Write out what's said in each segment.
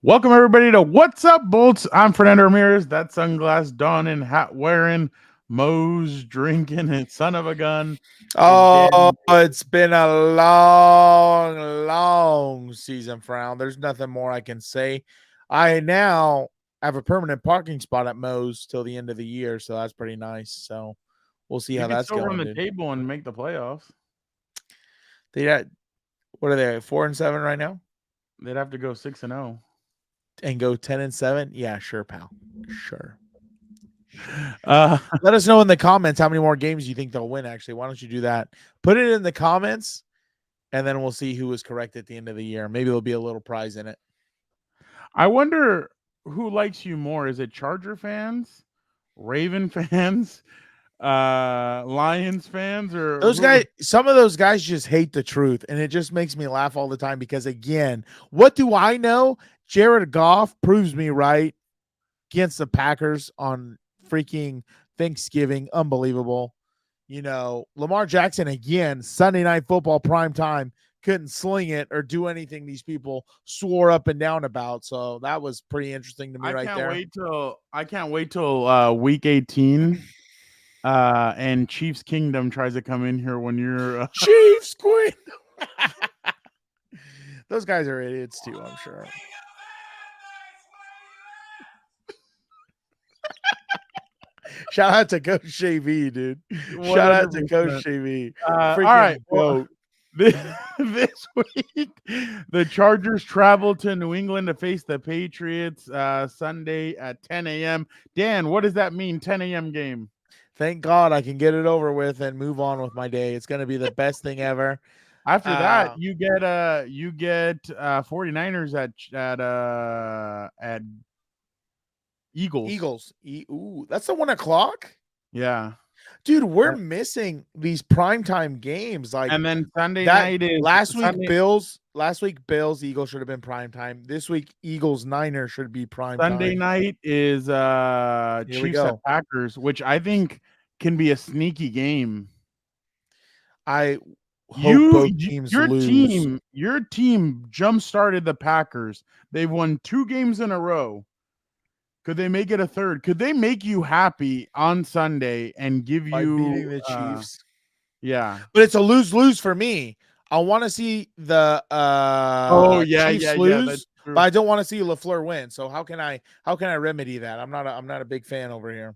Welcome everybody to What's Up Bolts. I'm Fernando Ramirez, that sunglass donning, hat wearing, Moe's drinking, and son of a gun is Oh, Dan. it's been a long season for Al. There's nothing more I can say. I now have a permanent parking spot at Moe's till the end of the year, so that's pretty nice. So we'll see You how could that's still run going, the dude. table and make the playoffs. They got, what are they, 4-7 right now? They'd have to go 6-0 And go 10-7? Yeah, sure, pal. Sure. Uh, Let us know in the comments how many more games you think they'll win, actually. Why don't you do that? Put it in the comments, and then we'll see who was correct at the end of the year. Maybe there'll be a little prize in it. I wonder who likes you more. Is it Charger fans, Raven fans, Lions fans, or Those guys, some of those guys just hate the truth, and it just makes me laugh all the time because, again, what do I know? Jared Goff proves me right against the Packers on freaking Thanksgiving. Unbelievable. You know, Lamar Jackson, again, Sunday Night Football prime time, couldn't sling it or do anything these people swore up and down about. So that was pretty interesting to me right there. I can't wait till week 18. And Chiefs Kingdom tries to come in here when you're Chiefs queen. Those guys are idiots too, I'm sure. Shout out to Coach JV, dude. Shout out to Coach JV. All right. Well, this week, the Chargers travel to New England to face the Patriots Sunday at 10 a.m. Dan, what does that mean, 10 a.m. game? Thank God I can get it over with and move on with my day. It's going to be the best thing ever. After that, you get 49ers at Eagles. Ooh, that's the 1 o'clock? Yeah. Dude, we're missing these primetime games. Like, and then Sunday night is last week Bills, Eagles should have been primetime. This week, Eagles Niners should be primetime. Sunday night is Chiefs at Packers, which I think can be a sneaky game. I hope both teams lose. Your team jump-started the Packers. They've won 2 games in a row. Could they make it a third? Could they make you happy on Sunday and give by you beating the Chiefs? Yeah, but it's a lose-lose for me. I want to see the Chiefs lose, but I don't want to see LaFleur win. So how can I remedy that? I'm not a big fan over here.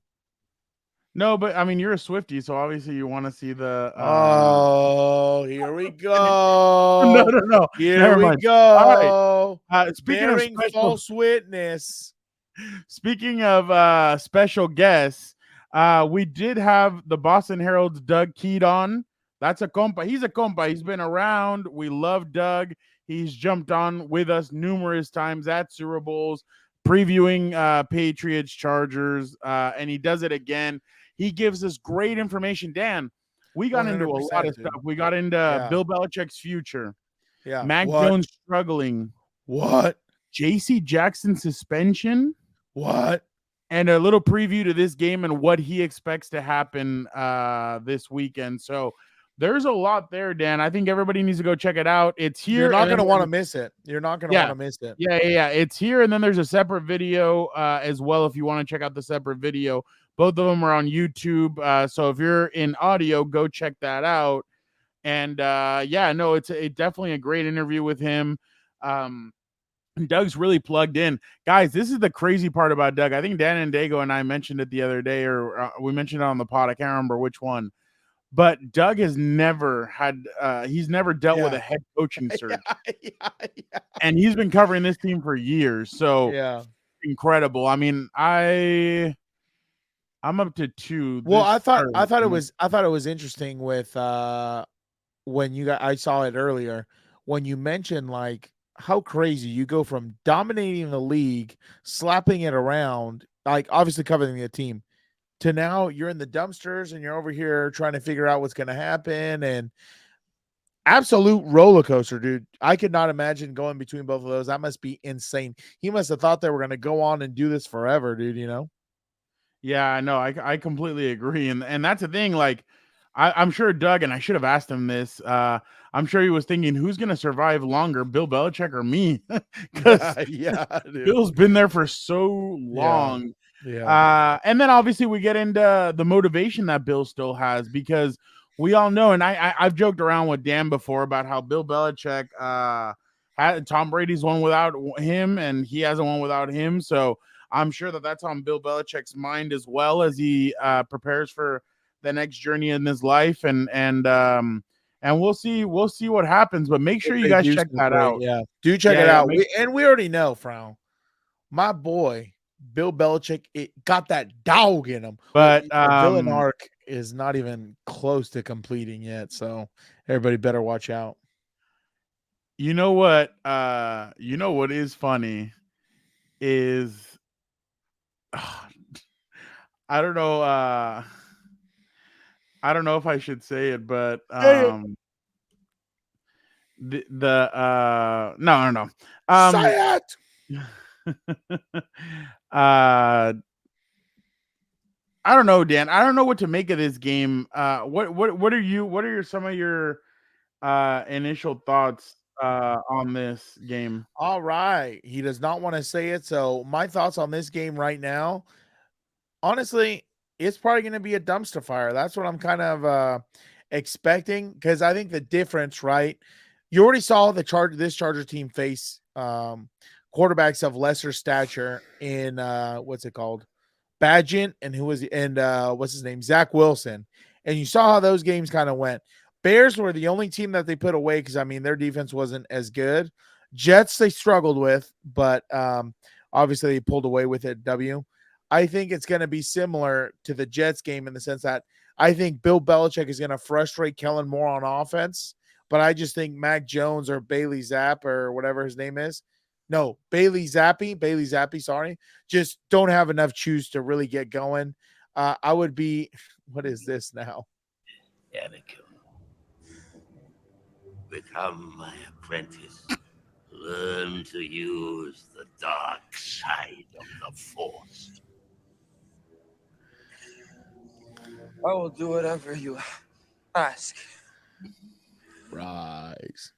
No, but I mean, you're a Swiftie, so obviously you want to see the. Oh, here we go. No. Here we go. All right. Speaking of false witness. Speaking of special guests, we did have the Boston Herald's Doug Kyed on. That's a compa. He's a compa. He's been around. We love Doug. He's jumped on with us numerous times at Super Bowls, previewing Patriots, Chargers, and he does it again. He gives us great information. Dan, we got into a lot of stuff. We got into Bill Belichick's future. Yeah. Mac Jones struggling. What? J.C. Jackson suspension. What? And a little preview to this game and what he expects to happen this weekend. So there's a lot there, Dan. I think everybody needs to go check it out. It's here. You're not going to want to miss it. You're not going to want to miss it. Yeah. It's here. And then there's a separate video as well if you want to check out the separate video. Both of them are on YouTube. So if you're in audio, go check that out. And it's definitely a great interview with him. Doug's really plugged in. Guys, this is the crazy part about Doug. I think Dan and Daygo and I mentioned it the other day, or we mentioned it on the pod. I can't remember which one. But Doug has never had he's never dealt with a head coaching search. And he's been covering this team for years. So incredible. I mean, I'm up to 2. Well, I thought it was interesting with when you got, I saw it earlier when you mentioned like how crazy you go from dominating the league, slapping it around, like obviously covering the team, to now you're in the dumpsters and you're over here trying to figure out what's going to happen, and absolute roller coaster, dude. I could not imagine going between both of those. That must be insane. He must have thought they were going to go on and do this forever, dude, you know? Yeah, no, I completely agree. And that's the thing, like, I'm sure Doug, and I should have asked him this. I'm sure he was thinking, who's going to survive longer, Bill Belichick or me? Because Yeah, dude. Bill's been there for so Yeah. long. Yeah. And then obviously we get into the motivation that Bill still has, because we all know, and I've joked around with Dan before about how Bill Belichick had Tom Brady's won without him, and he hasn't won without him. So I'm sure that that's on Bill Belichick's mind as well, as he prepares for the next journey in his life, and we'll see what happens. But make sure If you they guys do check that separate, out. yeah. Do check Yeah, it yeah. out. We already know, Frown. My boy, Bill Belichick, it got that dog in him. But The villain arc is not even close to completing yet, so everybody better watch out. you know what? You know what is funny is I don't know. I don't know if I should say it, but Say it. no, no, no. Say it. uh I don't know, Dan. I don't know what to make of this game. What are your some of your initial thoughts on this game? All right. He does not want to say it. So my thoughts on this game right now, honestly, it's probably going to be a dumpster fire. That's what I'm kind of expecting, because I think the difference, right? You already saw this Charger team face quarterbacks of lesser stature in what's it called? Badgett and what's his name? Zach Wilson. And you saw how those games kind of went. Bears were the only team that they put away because I mean their defense wasn't as good. Jets they struggled with, but obviously they pulled away with it. I think it's going to be similar to the Jets game in the sense that I think Bill Belichick is going to frustrate Kellen Moore on offense, but I just think Mac Jones or Bailey Zapp or whatever his name is, no, Bailey Zappi, sorry, just don't have enough juice to really get going. I would be, what is this now? Anakin, become my apprentice. Learn to use the dark side of the Force. I will do whatever you ask. Rise.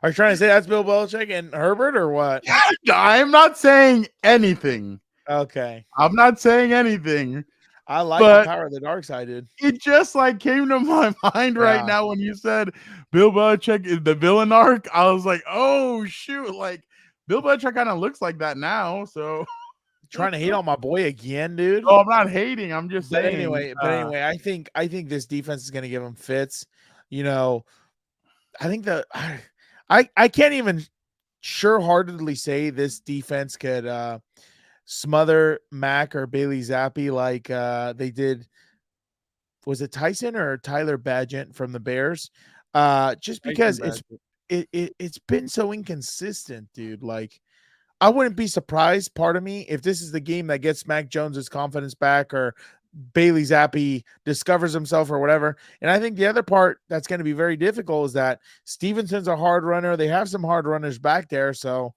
Are you trying to say that's Bill Belichick and Herbert or what? I'm not saying anything. Okay. I'm not saying anything. I like But the power of the dark side, dude. it just like came to my mind right Yeah. now when you said Bill Belichick is the villain arc. I was like, oh shoot, like Bill Belichick kind of looks like that now. So Trying to hate on my boy again, dude. oh, I'm not hating. I'm just But saying. anyway, I think this defense is going to give him fits. You know, I think I can't even sure-heartedly say this defense could smother Mac or Bailey Zappi like they did. Was it Tyson or Tyler Badgett from the Bears? Just because it's been so inconsistent, dude. Like I wouldn't be surprised, part of me, if this is the game that gets Mac Jones's confidence back or Bailey Zappi discovers himself or whatever. And I think the other part that's going to be very difficult is that Stevenson's a hard runner. They have some hard runners back there. So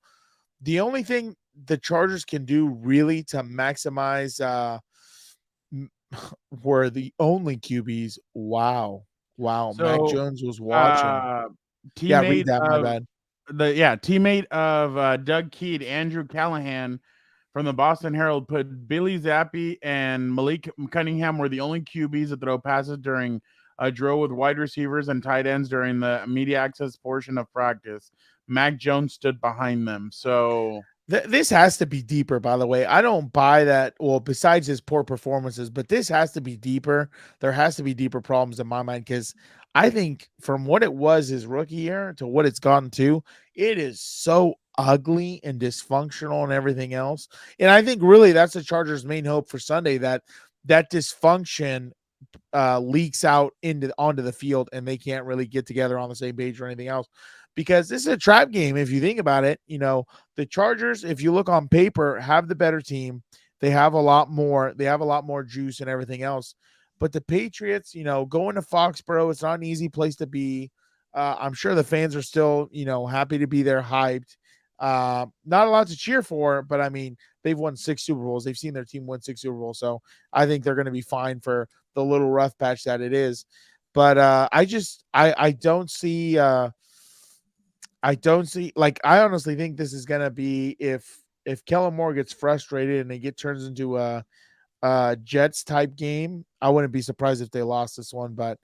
the only thing the Chargers can do really to maximize were the only QBs. Wow. So, Mac Jones was watching. Yeah, read teammate that. My of bad. teammate of Doug Kyed, Andrew Callahan from the Boston Herald, put Billy Zappi and Malik Cunningham were the only QBs that throw passes during a drill with wide receivers and tight ends during the media access portion of practice. Mac Jones stood behind them. So This has to be deeper, by the way. I don't buy that. Well, besides his poor performances, but this has to be deeper. There has to be deeper problems in my mind because I think from what it was his rookie year to what it's gotten to, it is so ugly and dysfunctional and everything else. And I think really that's the Chargers' main hope for Sunday, that dysfunction leaks out onto the field and they can't really get together on the same page or anything else, because this is a trap game. If you think about it, the Chargers, if you look on paper, have the better team. They have a lot more juice and everything else. But the Patriots, going to Foxborough, it's not an easy place to be. I'm sure the fans are still, happy to be there, hyped. Not a lot to cheer for, but I mean, they've won 6 Super Bowls. They've seen their team win 6 Super Bowls. So I think they're going to be fine for the little rough patch that it is. But I don't see like I honestly think this is going to be if Kellen Moore gets frustrated and it turns into a Jets type game, I wouldn't be surprised if they lost this one, but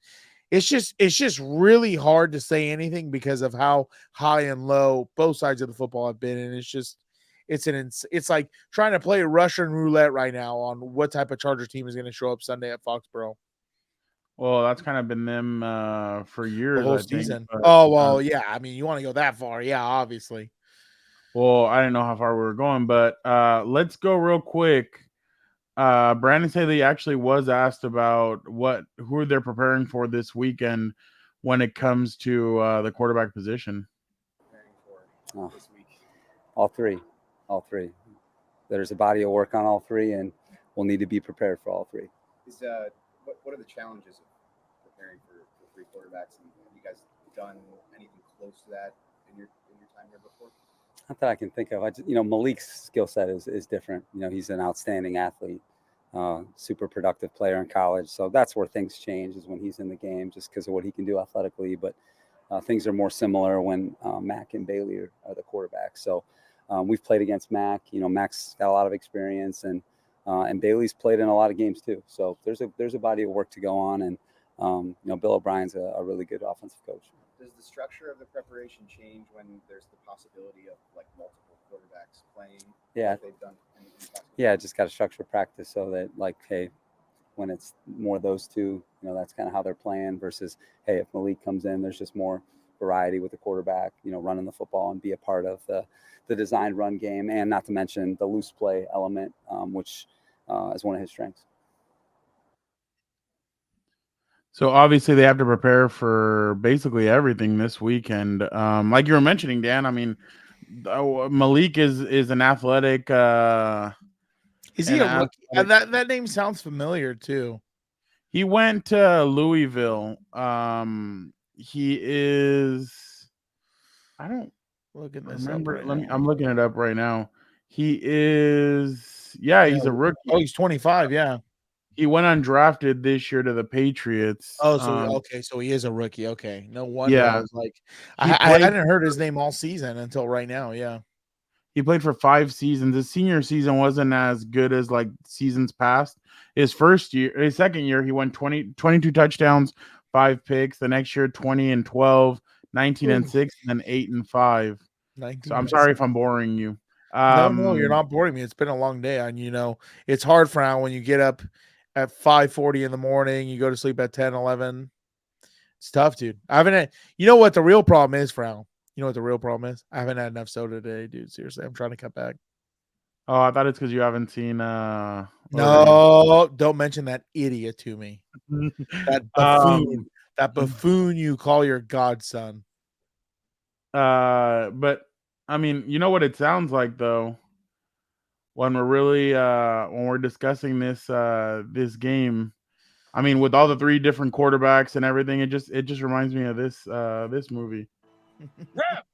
it's just really hard to say anything because of how high and low both sides of the football have been, and it's like trying to play Russian roulette right now on what type of Charger team is going to show up Sunday at Foxborough. Well, that's kind of been them for years, The whole I think. season. But, Oh well, yeah. I mean, you want to go that far, yeah, obviously. well, I didn't know how far we were going, but let's go real quick. Brandon Staley actually was asked about who they're preparing for this weekend when it comes to the quarterback position. This week. All three. There's a body of work on all three, and we'll need to be prepared for all three. What are the challenges of preparing for 3 quarterbacks? And have you guys done anything close to that in your time here before? Not that I can think of. Malik's skill set is different. He's an outstanding athlete, super productive player in college. So that's where things change, is when he's in the game, just because of what he can do athletically. But things are more similar when Mack and Bailey are the quarterbacks. So we've played against Mack. Mack's got a lot of experience, and Bailey's played in a lot of games too. So there's a body of work to go on, and Bill O'Brien's a really good offensive coach. Does the structure of the preparation change when there's the possibility of like multiple quarterbacks playing? Yeah, like they've done. Yeah, just got to structure practice so that, like, hey, when it's more those two, that's kind of how they're playing. Versus, hey, if Malik comes in, there's just more variety with the quarterback, running the football and be a part of the designed run game, and not to mention the loose play element, which is one of his strengths. So obviously they have to prepare for basically everything this weekend. Like you were mentioning, Dan, I mean, Malik is an athletic. Is he a rookie? That name sounds familiar too. He went to Louisville. He is. I don't look at this. Remember, I'm looking it up right now. He is. Yeah, he's a rookie. Oh, he's 25. Yeah. He went undrafted this year to the Patriots. Oh, so so he is a rookie. Okay, no wonder. Yeah, I was like, I hadn't heard his name all season until right now. Yeah, he played for 5 seasons. His senior season wasn't as good as like seasons past. His second year, he won 22 touchdowns, 5 picks. The next year, 20-12, 19-6, and then 8-5. So I'm sorry if I'm boring you. No, you're not boring me. It's been a long day, and it's hard for now when you get up at 5:40 in the morning, you go to sleep at 10, 11. It's tough, dude. I haven't had, what the real problem is, Frown? You know what the real problem is? I haven't had enough soda today, dude. Seriously, I'm trying to cut back. Oh, I thought it's because you haven't seen No, don't mention that idiot to me. That buffoon you call your godson. But I mean, you know what it sounds like though, when we're discussing this game. I mean, with all the 3 different quarterbacks and everything, it just reminds me of this movie. Rev!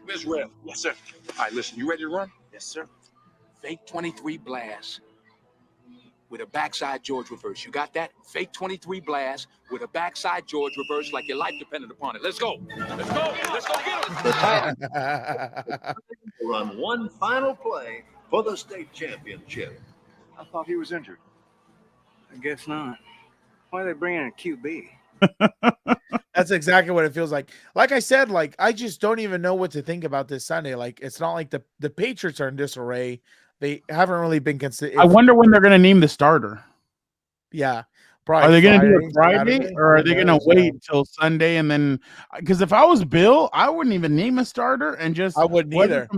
Where's Rev? Yes, sir. All right, listen, you ready to run? Yes, sir. Fake 23 blast with a backside George reverse. You got that? Fake 23 blast with a backside George reverse, like your life depended upon it. Let's go. Let's go. Let's go get him. Run one final play for the state championship. I thought he was injured. I guess not. Why are they bringing a QB? That's exactly what it feels like. Like I said, I just don't even know what to think about this Sunday. It's not like the Patriots are in disarray. They haven't really been considered. I wonder when they're going to name the starter. Yeah. Are they going to do it Friday, or are they going to wait till Sunday and then? Because if I was Bill, I wouldn't even name a starter and just I wouldn't either.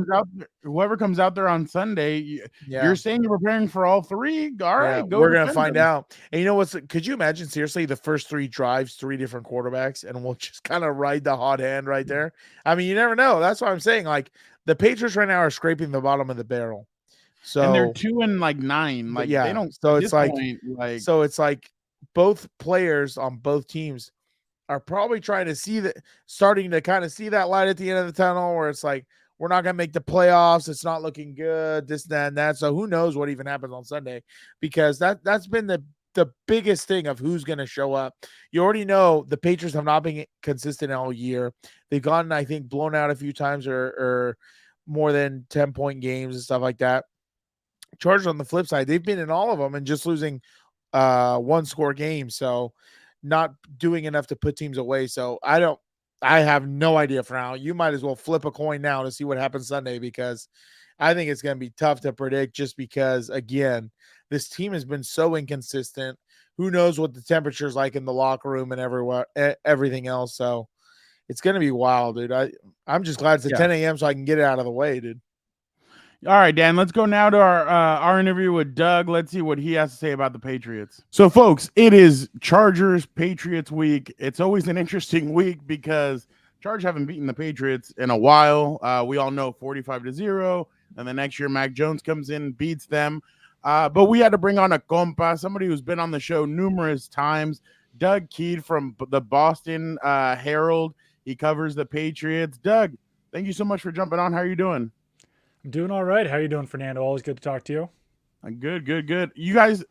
Whoever comes out there on Sunday, you're saying you're preparing for all 3. All right, we're going to find out. And you know what's? Could you imagine seriously the first 3 drives, 3 different quarterbacks, and we'll just kind of ride the hot hand right there. I mean, you never know. That's what I'm saying. The Patriots right now are scraping the bottom of the barrel. So and they're 2-9. They don't. So it's like both players on both teams are probably trying to starting to kind of see that light at the end of the tunnel, where it's like, we're not going to make the playoffs. It's not looking good, this, that, and that. So who knows what even happens on Sunday, because that's been the biggest thing of who's going to show up. You already know the Patriots have not been consistent all year. They've gotten, I think, blown out a few times or more than 10-point games and stuff like that. Chargers on the flip side, they've been in all of them and just losing one-score games. So not doing enough to put teams away. So I have no idea for now. You might as well flip a coin now to see what happens Sunday, because I think it's going to be tough to predict, just because, again, this team has been so inconsistent. Who knows what the temperature's like in the locker room and everything else. So it's going to be wild, dude. I'm just glad it's at 10 a.m. so I can get it out of the way, dude. All right, Dan, let's go now to our interview with Doug. Let's see what he has to say about the Patriots. So, folks, it is Chargers Patriots week. It's always an interesting week because Chargers haven't beaten the Patriots in a while. We all know 45-0, and the next year Mac Jones comes in, beats them. But we had to bring on a compa, somebody who's been on the show numerous times, Doug Kyed from the Boston Herald. He covers the Patriots. Doug, thank you so much for jumping on. How are you doing? I'm doing all right. How are you doing, Fernando? Always good to talk to you. Good. You guys,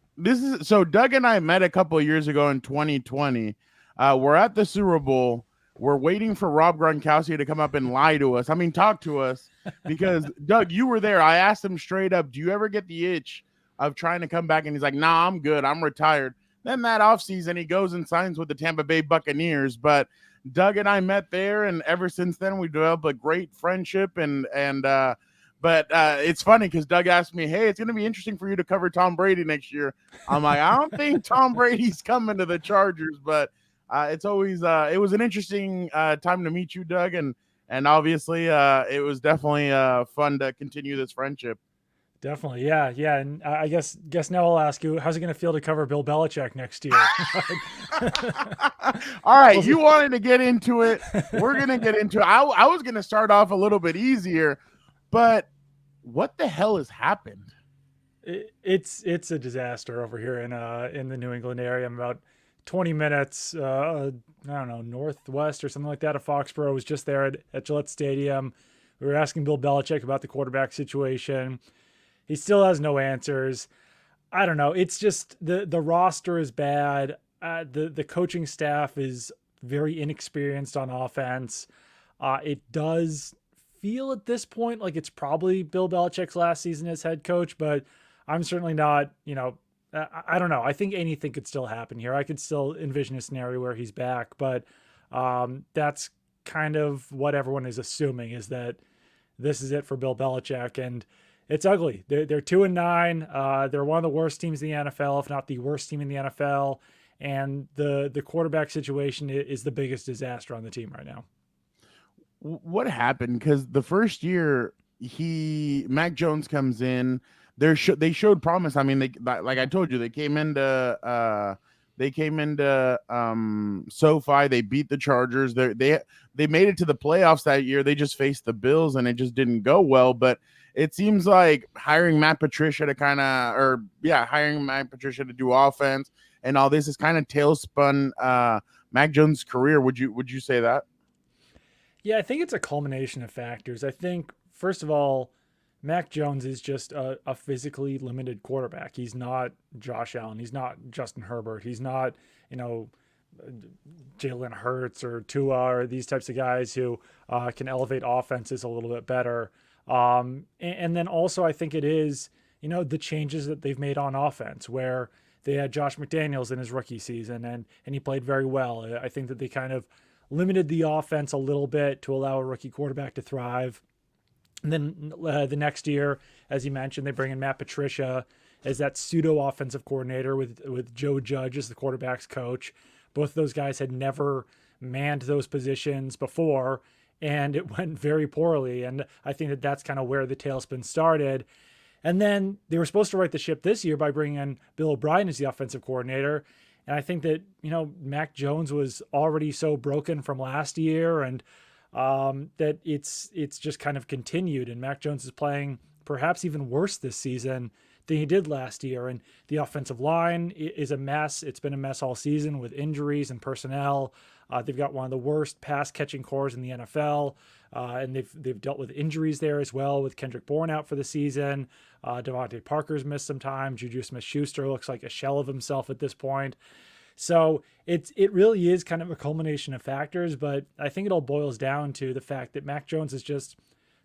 so Doug and I met a couple of years ago in 2020. We're at the Super Bowl. We're waiting for Rob Gronkowski to come up and lie to us. I mean, talk to us, because Doug, you were there. I asked him straight up, do you ever get the itch of trying to come back? And he's like, nah, I'm good. I'm retired. Then that offseason, he goes and signs with the Tampa Bay Buccaneers. But Doug and I met there, and ever since then, we developed a great friendship. But it's funny because Doug asked me, hey, it's going to be interesting for you to cover Tom Brady next year. I'm like, I don't think Tom Brady's coming to the Chargers, but it's always it was an interesting time to meet you, Doug. And obviously it was definitely fun to continue this friendship. Definitely. Yeah. And I guess now I'll ask you, how's it going to feel to cover Bill Belichick next year? All right. You wanted to get into it. We're going to get into it. I was going to start off a little bit easier, but what the hell has happened? It's a disaster over here in the New England area. I'm about 20 minutes, I don't know, northwest or something like that of Foxborough. I was just there at Gillette Stadium. We were asking Bill Belichick about the quarterback situation. He still has no answers. I don't know. It's just the roster is bad. The coaching staff is very inexperienced on offense. It does feel at this point like it's probably Bill Belichick's last season as head coach, but I'm certainly not, I don't know. I think anything could still happen here. I could still envision a scenario where he's back, but that's kind of what everyone is assuming, is that this is it for Bill Belichick, and it's ugly. They're 2-9. They're one of the worst teams in the NFL, if not the worst team in the NFL, and the quarterback situation is the biggest disaster on the team right now. What happened? Because the first year Mac Jones comes in, they showed promise. I mean, like I told you, they came into SoFi. They beat the Chargers. They made it to the playoffs that year. They just faced the Bills, and it just didn't go well. But it seems like hiring Matt Patricia to do offense and all this is kind of tailspun Mac Jones' career. Would you say that? Yeah, I think it's a culmination of factors. I think, first of all, Mac Jones is just a physically limited quarterback. He's not Josh Allen. He's not Justin Herbert. He's not, Jalen Hurts or Tua or these types of guys who can elevate offenses a little bit better. And then also I think it is, the changes that they've made on offense, where they had Josh McDaniels in his rookie season and he played very well. I think that they kind of limited the offense a little bit to allow a rookie quarterback to thrive. And then the next year, as you mentioned, they bring in Matt Patricia as that pseudo offensive coordinator with Joe Judge as the quarterback's coach. Both of those guys had never manned those positions before, and it went very poorly. And I think that that's kind of where the tailspin started. And then they were supposed to right the ship this year by bringing in Bill O'Brien as the offensive coordinator. And I think that, Mac Jones was already so broken from last year, and that it's just kind of continued. And Mac Jones is playing perhaps even worse this season than he did last year. And the offensive line is a mess. It's been a mess all season with injuries and personnel. They've got one of the worst pass catching cores in the NFL. And they've dealt with injuries there as well, with Kendrick Bourne out for the season. Devontae Parker's missed some time. Juju Smith-Schuster looks like a shell of himself at this point. So it really is kind of a culmination of factors, but I think it all boils down to the fact that Mac Jones has just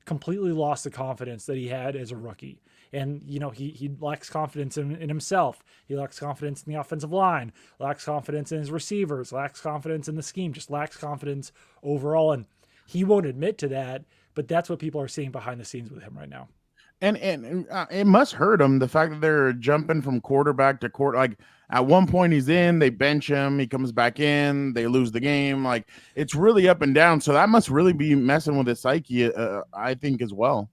completely lost the confidence that he had as a rookie. And, he lacks confidence in himself. He lacks confidence in the offensive line, lacks confidence in his receivers, lacks confidence in the scheme, just lacks confidence overall. And he won't admit to that, but that's what people are seeing behind the scenes with him right now. And it must hurt him, the fact that they're jumping from quarterback to quarter. Like, at one point he's in, they bench him, he comes back in, they lose the game. Like, it's really up and down. So that must really be messing with his psyche, I think, as well.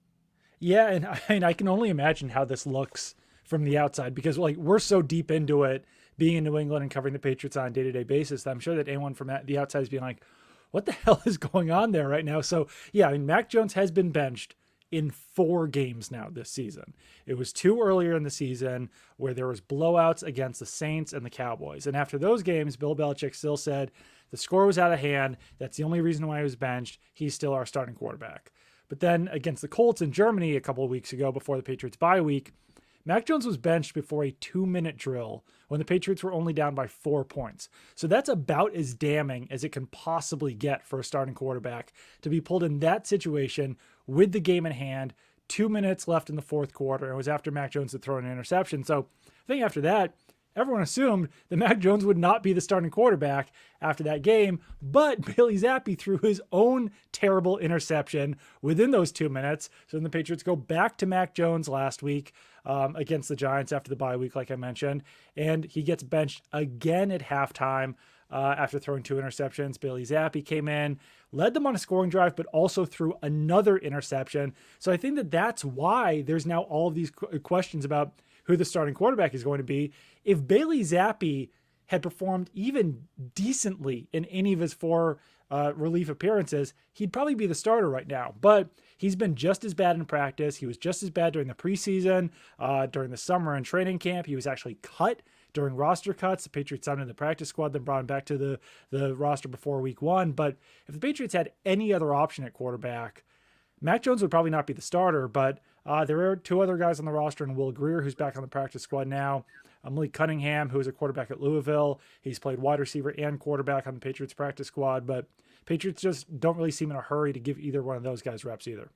Yeah, and I can only imagine how this looks from the outside, because we're so deep into it, being in New England and covering the Patriots on a day-to-day basis, that I'm sure that anyone from the outside is being like, what the hell is going on there right now? So yeah, Mac Jones has been benched in 4 games now this season. It was 2 earlier in the season where there was blowouts against the Saints and the Cowboys. And after those games, Bill Belichick still said the score was out of hand. That's the only reason why he was benched. He's still our starting quarterback. But then against the Colts in Germany a couple of weeks ago, before the Patriots bye week, Mac Jones was benched before a 2-minute drill when the Patriots were only down by 4 points. So that's about as damning as it can possibly get for a starting quarterback, to be pulled in that situation with the game in hand, 2 minutes left in the fourth quarter. And it was after Mac Jones had thrown an interception. So I think after that, everyone assumed that Mac Jones would not be the starting quarterback after that game, but Bailey Zappi threw his own terrible interception within those 2 minutes. So then the Patriots go back to Mac Jones last week against the Giants after the bye week, like I mentioned, and he gets benched again at halftime after throwing 2 interceptions. Bailey Zappi came in, led them on a scoring drive, but also threw another interception. So I think that that's why there's now all of these questions about who the starting quarterback is going to be. If Bailey Zappi had performed even decently in any of his 4 relief appearances, he'd probably be the starter right now. But he's been just as bad in practice. He was just as bad during the preseason, during the summer and training camp. He was actually cut during roster cuts. The Patriots signed him in the practice squad, then brought him back to the roster before week 1. But if the Patriots had any other option at quarterback, Mac Jones would probably not be the starter, but there are 2 other guys on the roster, and Will Grier, who's back on the practice squad now. Malik Cunningham, who is a quarterback at Louisville. He's played wide receiver and quarterback on the Patriots practice squad, but Patriots just don't really seem in a hurry to give either one of those guys reps either.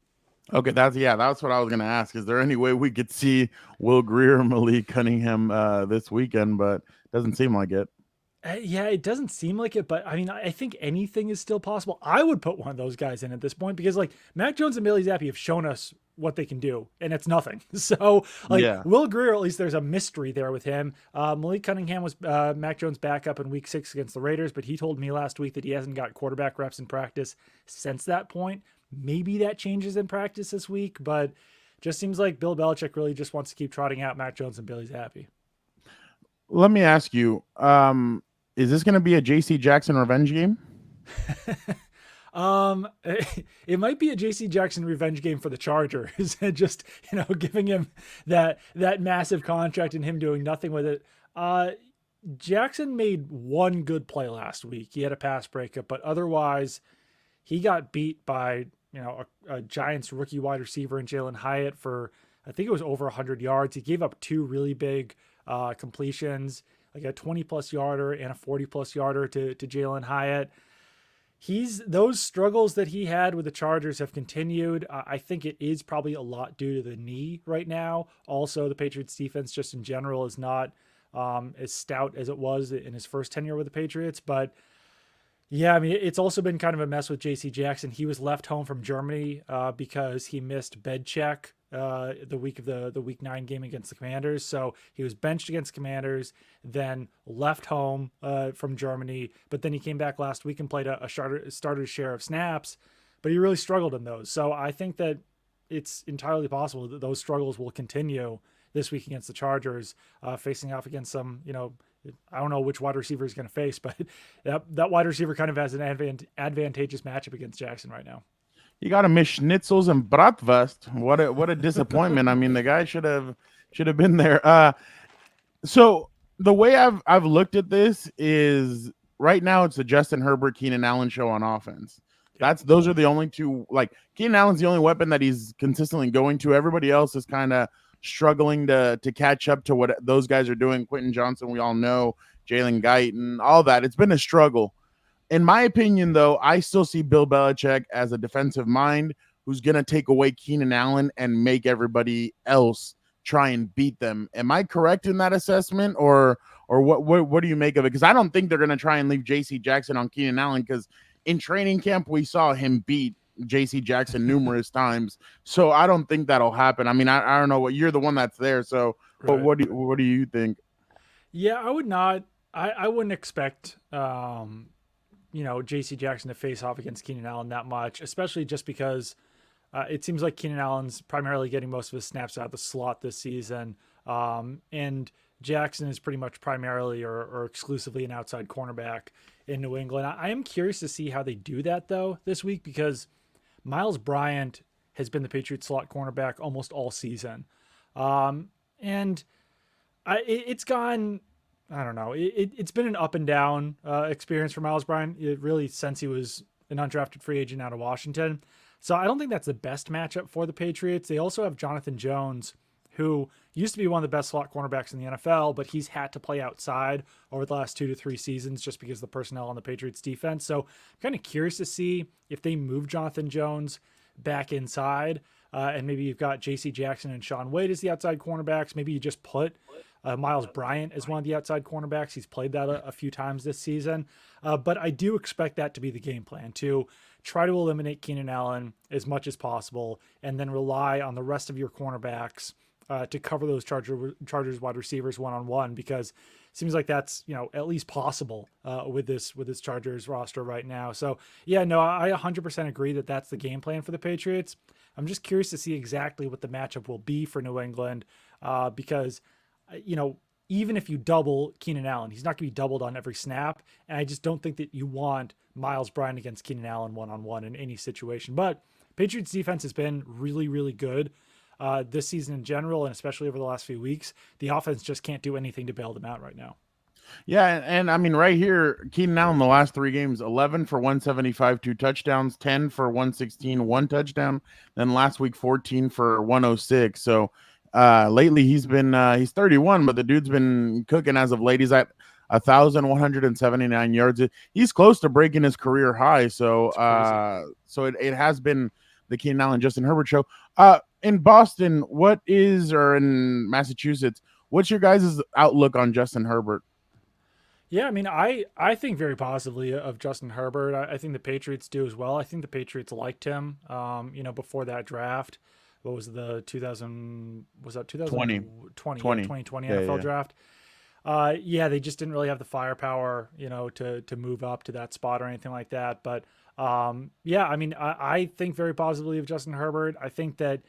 Okay, that's what I was going to ask. Is there any way we could see Will Grier or Malik Cunningham this weekend? But doesn't seem like it. Yeah, it doesn't seem like it, but I mean, I think anything is still possible. I would put one of those guys in at this point, because Mac Jones and Bailey Zappi have shown us what they can do, and it's nothing. So Will Grier, at least there's a mystery there with him. Malik Cunningham was Mac Jones' backup in week 6 against the Raiders, but he told me last week that he hasn't got quarterback reps in practice since that point. Maybe that changes in practice this week, but just seems like Bill Belichick really just wants to keep trotting out Mac Jones and Bailey Zappi. Let me ask you, is this going to be a JC Jackson revenge game? It might be a JC Jackson revenge game for the Chargers. Just, giving him that massive contract and him doing nothing with it. Jackson made one good play last week. He had a pass breakup, but otherwise he got beat by, a Giants rookie wide receiver in Jalen Hyatt for, I think it was over 100 yards. He gave up 2 really big completions, like a 20-plus yarder and a 40-plus yarder to Jalen Hyatt. Those struggles that he had with the Chargers have continued. I think it is probably a lot due to the knee right now. Also, the Patriots defense just in general is not as stout as it was in his first tenure with the Patriots. But yeah, I mean, it's also been kind of a mess with JC Jackson. He was left home from Germany because he missed bed check the week of the week 9 game against the Commanders. So he was benched against Commanders, then left home from Germany, but then he came back last week and played a starter share of snaps, but he really struggled in those. So I think that it's entirely possible that those struggles will continue this week against the Chargers, facing off against some, I don't know which wide receiver he's going to face, but that wide receiver kind of has an advantageous matchup against Jackson right now. You got to miss schnitzels and bratwurst. What a disappointment. I mean, the guy should have should have been there. So the way I've looked at this is right now it's the Justin Herbert, Keenan Allen show on offense. Those are the only two. Like Keenan Allen's the only weapon that he's consistently going to. Everybody else is kind of struggling to catch up to what those guys are doing. Quentin Johnson, we all know, Jalen Guyton, all that. It's been a struggle. In my opinion, though, I still see Bill Belichick as a defensive mind who's going to take away Keenan Allen and make everybody else try and beat them. Am I correct in that assessment, or what do you make of it? Because I don't think they're going to try and leave J.C. Jackson on Keenan Allen, because in training camp we saw him beat J.C. Jackson numerous times. So I don't think that'll happen. I mean, I don't know what you're the one that's there. So Right. what do you think? Yeah, I would not. I wouldn't expect J.C. Jackson to face off against Keenan Allen that much, especially just because it seems like Keenan Allen's primarily getting most of his snaps out of the slot this season, and Jackson is pretty much primarily or exclusively an outside cornerback in New England. I am curious to see how they do that though this week, because Miles Bryant has been the Patriots slot cornerback almost all season, and it's gone. I don't know. It's been an up and down experience for Miles Bryant. Really, since he was an undrafted free agent out of Washington. So I don't think that's the best matchup for the Patriots. They also have Jonathan Jones, who used to be one of the best slot cornerbacks in the NFL, but he's had to play outside over the last 2 to 3 seasons just because of the personnel on the Patriots defense. So I'm kind of curious to see if they move Jonathan Jones back inside, and maybe you've got J.C. Jackson and Sean Wade as the outside cornerbacks. Maybe you just put Miles Bryant as one of the outside cornerbacks. He's played that a few times this season. But I do expect that to be the game plan, to try to eliminate Keenan Allen as much as possible and then rely on the rest of your cornerbacks to cover those Chargers wide receivers one-on-one, because it seems like that's, at least possible with this Chargers roster right now. So yeah, no, I 100% agree that that's the game plan for the Patriots. I'm just curious to see exactly what the matchup will be for New England, because even if you double Keenan Allen, he's not going to be doubled on every snap. And I just don't think that you want Miles Bryant against Keenan Allen one-on-one in any situation. But Patriots defense has been really, really good this season in general, and especially over the last few weeks. The offense just can't do anything to bail them out right now. Yeah, and I mean, right here, Keenan Allen, the last 3 games, 11 for 175, 2 touchdowns, 10 for 116, 1 touchdown. Then last week, 14 for 106. So lately he's been he's 31, but the dude's been cooking as of late. He's at 1,179 yards. He's close to breaking his career high. So it has been the Keenan Allen, Justin Herbert show. In Boston, or in Massachusetts, what's your guys' outlook on Justin Herbert? Yeah, I mean, I think very positively of Justin Herbert. I think the Patriots do as well. I think the Patriots liked him, before that draft. What was the 2020 NFL draft? They just didn't really have the firepower, to move up to that spot or anything like that. But I think very positively of Justin Herbert. I think that,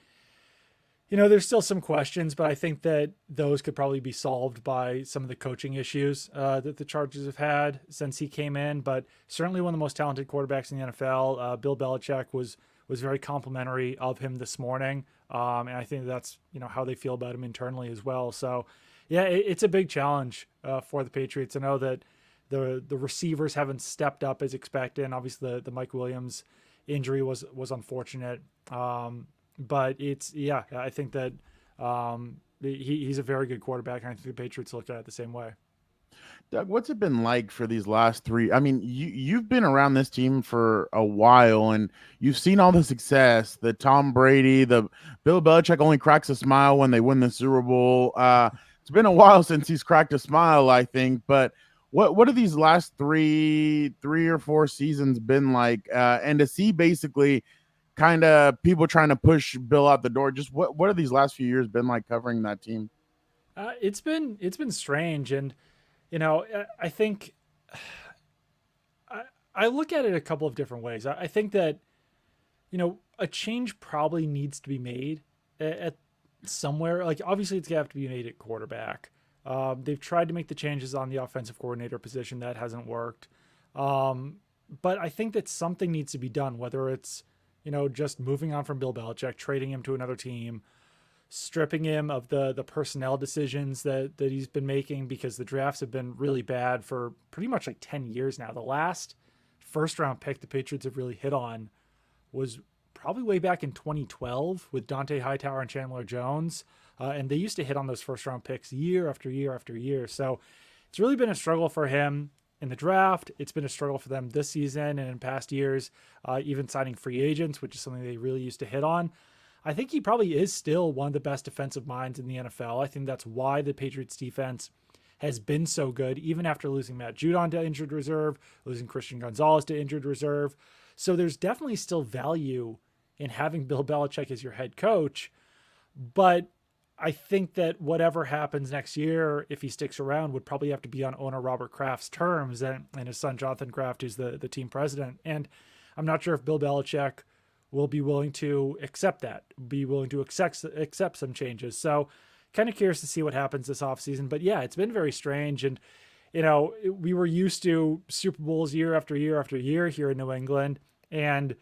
there's still some questions, but I think that those could probably be solved by some of the coaching issues that the Chargers have had since he came in. But certainly one of the most talented quarterbacks in the NFL. Bill Belichick was very complimentary of him this morning. And I think that's, how they feel about him internally as well. So yeah, it's a big challenge for the Patriots. I know that the receivers haven't stepped up as expected. And obviously the Mike Williams injury was unfortunate. But I think that he's a very good quarterback. And I think the Patriots look at it the same way. Doug, what's it been like for these last 3? I mean, you've been around this team for a while, and you've seen all the success. The Tom Brady, the Bill Belichick only cracks a smile when they win the Super Bowl. It's been a while since he's cracked a smile, I think. But what have these last 3 or 4 seasons been like? And to see basically kind of people trying to push Bill out the door. Just what have these last few years been like covering that team? It's been strange, and I think I look at it a couple of different ways. I think that a change probably needs to be made at somewhere. Like obviously it's gonna have to be made at quarterback. They've tried to make the changes on the offensive coordinator position. That hasn't worked. But I think that something needs to be done, whether it's just moving on from Bill Belichick, trading him to another team, stripping him of the personnel decisions that he's been making, because the drafts have been really bad for pretty much like 10 years now. The last first round pick the Patriots have really hit on was probably way back in 2012 with Dante Hightower and Chandler Jones. And they used to hit on those first round picks year after year after year. So it's really been a struggle for him in the draft. It's been a struggle for them this season and in past years, even signing free agents, which is something they really used to hit on. I think he probably is still one of the best defensive minds in the NFL. I think that's why the Patriots defense has been so good, even after losing Matt Judon to injured reserve, losing Christian Gonzalez to injured reserve. So there's definitely still value in having Bill Belichick as your head coach. But I think that whatever happens next year, if he sticks around, would probably have to be on owner Robert Kraft's terms and his son Jonathan Kraft, who's the team president. And I'm not sure if Bill Belichick will be willing to accept that, be willing to accept some changes. So kind of curious to see what happens this offseason. But yeah, it's been very strange. And, you know, we were used to Super Bowls year after year after year here in New England. And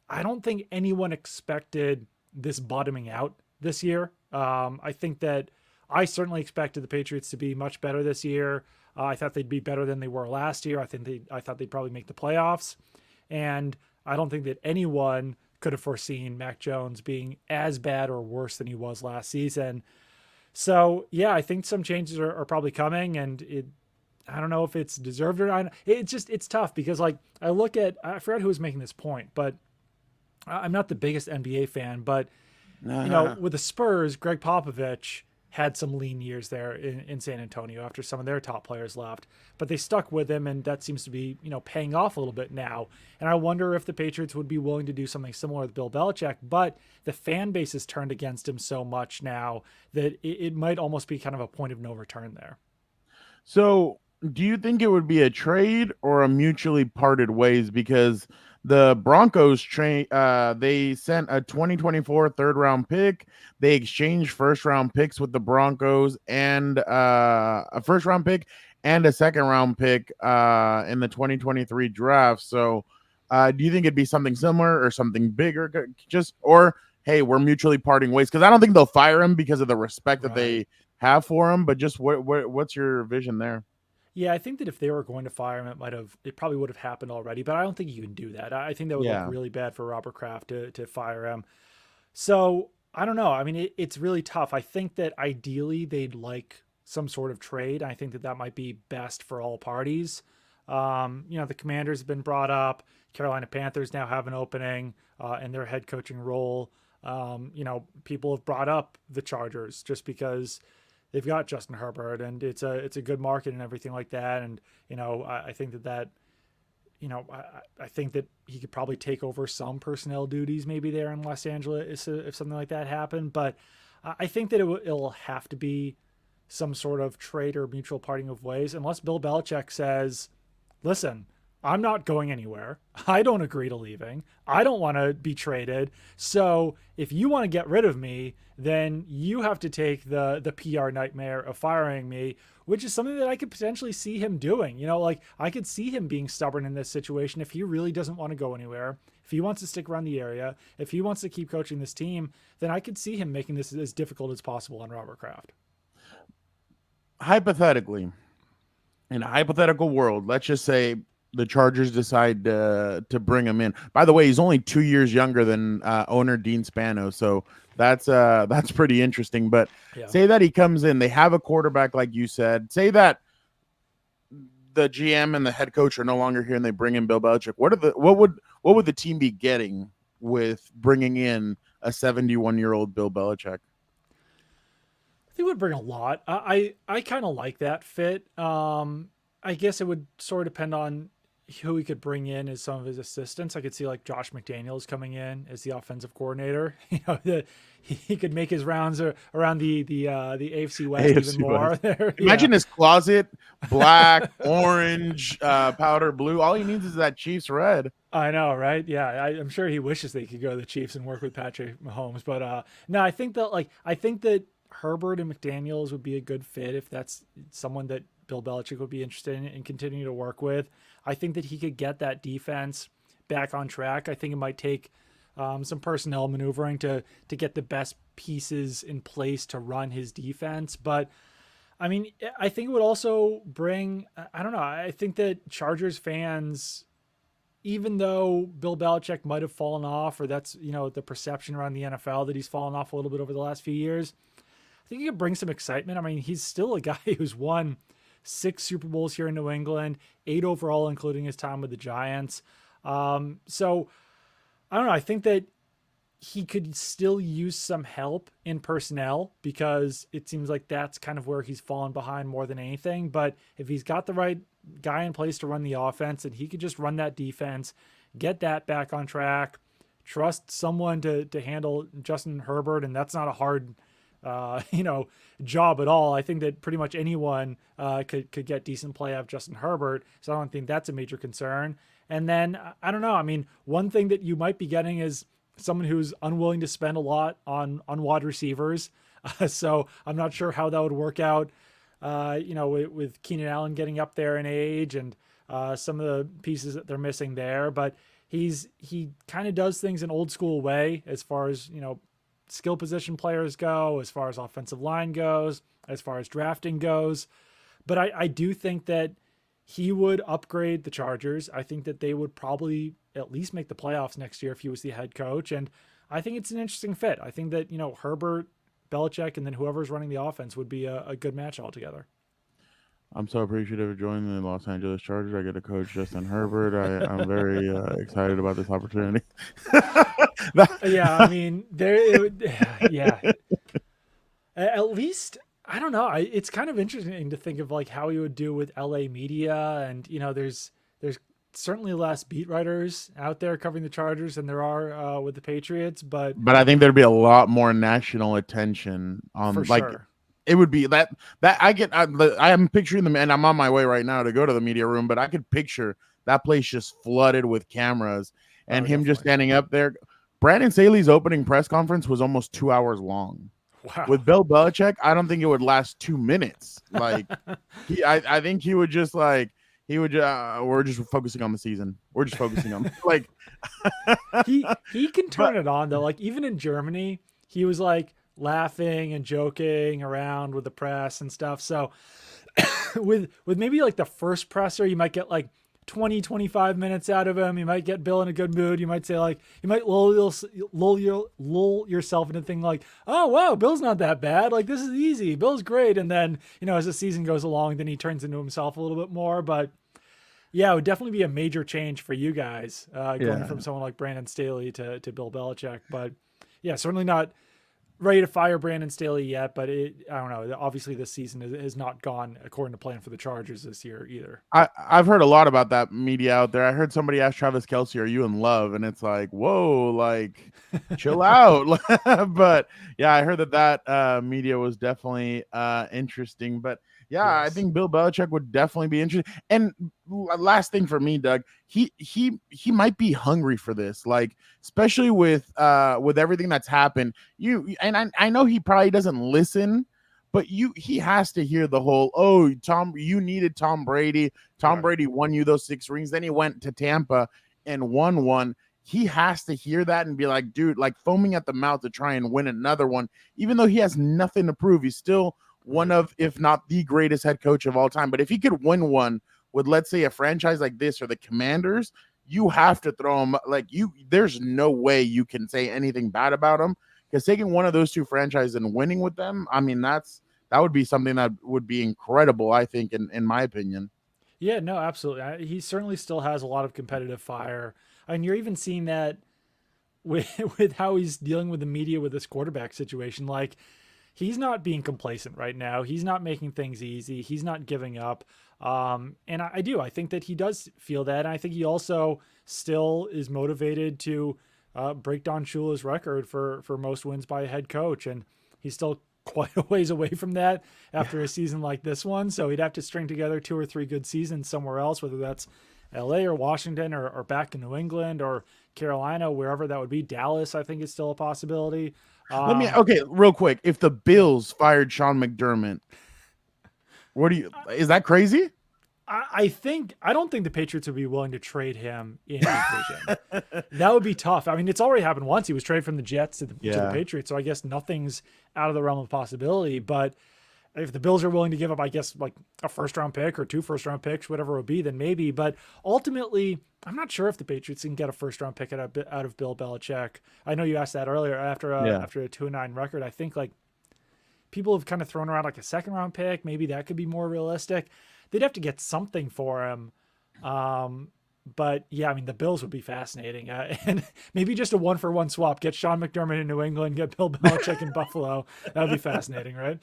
I don't think anyone expected this bottoming out this year. I think that I certainly expected the Patriots to be much better this year. I thought they'd be better than they were last year. I thought they'd probably make the playoffs. And I don't think that anyone could have foreseen Mac Jones being as bad or worse than he was last season. So yeah, I think some changes are probably coming, and I don't know if it's deserved or not. It's tough because, like, I forgot who was making this point, but I'm not the biggest NBA fan, but you know, with the Spurs, Greg Popovich had some lean years there in San Antonio after some of their top players left, but they stuck with him, and that seems to be, you know, paying off a little bit now. And I wonder if the Patriots would be willing to do something similar with Bill Belichick, but the fan base has turned against him so much now that it might almost be kind of a point of no return there. So do you think it would be a trade or a mutually parted ways? Because the Broncos they sent a 2024 third round pick. They exchanged first round picks with the Broncos and a first round pick and a second round pick in the 2023 draft. So do you think it'd be something similar or something bigger? Or hey, we're mutually parting ways? Because I don't think they'll fire him because of the respect that they have for him. But just what's your vision there? Yeah, I think that if they were going to fire him, it probably would have happened already, but I don't think you can do that. I think that would look really bad for Robert Kraft to fire him. So I don't know. I mean, it's really tough. I think that ideally they'd like some sort of trade. I think that might be best for all parties. You know, the Commanders have been brought up. Carolina Panthers now have an opening in their head coaching role. You know, people have brought up the Chargers just because they've got Justin Herbert, and it's a good market and everything like that. And, you know, I think that you know, I think that he could probably take over some personnel duties maybe there in Los Angeles if something like that happened. But I think that it'll have to be some sort of trade or mutual parting of ways, unless Bill Belichick says, listen, I'm not going anywhere. I don't agree to leaving. I don't want to be traded. So if you want to get rid of me, then you have to take the PR nightmare of firing me, which is something that I could potentially see him doing. You know, like, I could see him being stubborn in this situation if he really doesn't want to go anywhere. If he wants to stick around the area, if he wants to keep coaching this team, then I could see him making this as difficult as possible on Robert Kraft. Hypothetically, in a hypothetical world, let's just say the Chargers decide to bring him in. By the way, he's only 2 years younger than owner Dean Spano, so that's pretty interesting. But say that he comes in, they have a quarterback, like you said. Say that the GM and the head coach are no longer here, and they bring in Bill Belichick. What would the team be getting with bringing in a 71-year-old Bill Belichick? I think it would bring a lot. I kind of like that fit. I guess it would sort of depend on who he could bring in as some of his assistants. I could see like Josh McDaniels coming in as the offensive coordinator. You know, he could make his rounds around the AFC West even more. Imagine his closet, black, orange, powder blue. All he needs is that Chiefs red. I know, right? Yeah, I'm sure he wishes they could go to the Chiefs and work with Patrick Mahomes. But no, I think that Herbert and McDaniels would be a good fit if that's someone that Bill Belichick would be interested in continuing to work with. I think that he could get that defense back on track. I think it might take some personnel maneuvering to get the best pieces in place to run his defense. But I mean, I think it would also bring, I don't know, I think that Chargers fans, even though Bill Belichick might have fallen off, or that's, the perception around the NFL that he's fallen off a little bit over the last few years, I think he could bring some excitement. I mean, he's still a guy who's won 6 Super Bowls here in New England, 8 overall, including his time with the Giants. So I don't know. I think that he could still use some help in personnel because it seems like that's kind of where he's fallen behind more than anything. But if he's got the right guy in place to run the offense and he could just run that defense, get that back on track, trust someone to handle Justin Herbert. And that's not a hard, job at all. I think that pretty much anyone could get decent play out of Justin Herbert. So I don't think that's a major concern. And then, I don't know. I mean, one thing that you might be getting is someone who's unwilling to spend a lot on wide receivers. So I'm not sure how that would work out, with Keenan Allen getting up there in age and some of the pieces that they're missing there. But he kind of does things an old school way as far as, skill position players go, as far as offensive line goes, as far as drafting goes. But I do think that he would upgrade the Chargers. I think that they would probably at least make the playoffs next year if he was the head coach. And I think it's an interesting fit. I think that, Herbert, Belichick, and then whoever's running the offense would be a good match altogether. I'm so appreciative of joining the Los Angeles Chargers. I get to coach Justin Herbert. I'm very excited about this opportunity. Yeah, I mean, yeah. At least, I don't know. It's kind of interesting to think of like how he would do with LA media, and there's certainly less beat writers out there covering the Chargers than there are with the Patriots, but I think there'd be a lot more national attention on for like. Sure. It would be that I am picturing them, and I'm on my way right now to go to the media room, but I could picture that place just flooded with cameras and him just standing up there. Brandon Staley's opening press conference was almost 2 hours long. Wow. With Bill Belichick, I don't think it would last 2 minutes. Like I think he would just we're just focusing on the season. We're just focusing on like he can turn it on though. Like even in Germany, he was like laughing and joking around with the press and stuff. So with maybe like the first presser, you might get like 20-25 minutes out of him. You might get Bill in a good mood. You might say like, you might lull yourself into thinking like, oh wow, Bill's not that bad. Like this is easy. Bill's great. And then, as the season goes along, then he turns into himself a little bit more. But yeah, it would definitely be a major change for you guys going from someone like Brandon Staley to Bill Belichick. But yeah, certainly not ready to fire Brandon Staley yet, but I don't know. Obviously, this season has not gone according to plan for the Chargers this year either. I've heard a lot about that media out there. I heard somebody ask Travis Kelce, "Are you in love?" And it's like, whoa, like chill out. But yeah, I heard that media was definitely interesting. But yeah, Yes. I think Bill Belichick would definitely be interested. And last thing for me, Doug, he might be hungry for this, like especially with everything that's happened. I know he probably doesn't listen, but he has to hear the whole, oh, Tom, you needed Tom Brady. Tom Brady won you those 6 rings. Then he went to Tampa and won one. He has to hear that and be like, dude, like foaming at the mouth to try and win another one, even though he has nothing to prove. He's still one of, if not the greatest head coach of all time. But if he could win one with, let's say, a franchise like this or the Commanders, you have to throw him there's no way you can say anything bad about him, because taking one of those 2 franchises and winning with them, I mean, that would be something that would be incredible, I think, in my opinion. Yeah, no, absolutely. He certainly still has a lot of competitive fire. And you're even seeing that with how he's dealing with the media with this quarterback situation. Like, he's not being complacent right now. He's not making things easy. He's not giving up. And I think that he does feel that. And I think he also still is motivated to break Don Shula's record for most wins by a head coach. And he's still quite a ways away from that after a season like this one. So he'd have to string together 2 or 3 good seasons somewhere else, whether that's LA or Washington or back in New England or Carolina, wherever that would be. Dallas, I think, is still a possibility. Real quick. If the Bills fired Sean McDermott, is that crazy? I don't think the Patriots would be willing to trade him in division. That would be tough. I mean, it's already happened once. He was traded from the Jets to the Patriots, so I guess nothing's out of the realm of possibility. But if the Bills are willing to give up, I guess, like a first-round pick or 2 first-round picks, whatever it would be, then maybe. But ultimately, I'm not sure if the Patriots can get a first-round pick out of Bill Belichick. I know you asked that earlier after a 2-9 record. I think like people have kind of thrown around like a second-round pick. Maybe that could be more realistic. They'd have to get something for him. But yeah, I mean, the Bills would be fascinating. And maybe just a 1-for-1 swap. Get Sean McDermott in New England, get Bill Belichick in Buffalo. That would be fascinating, right?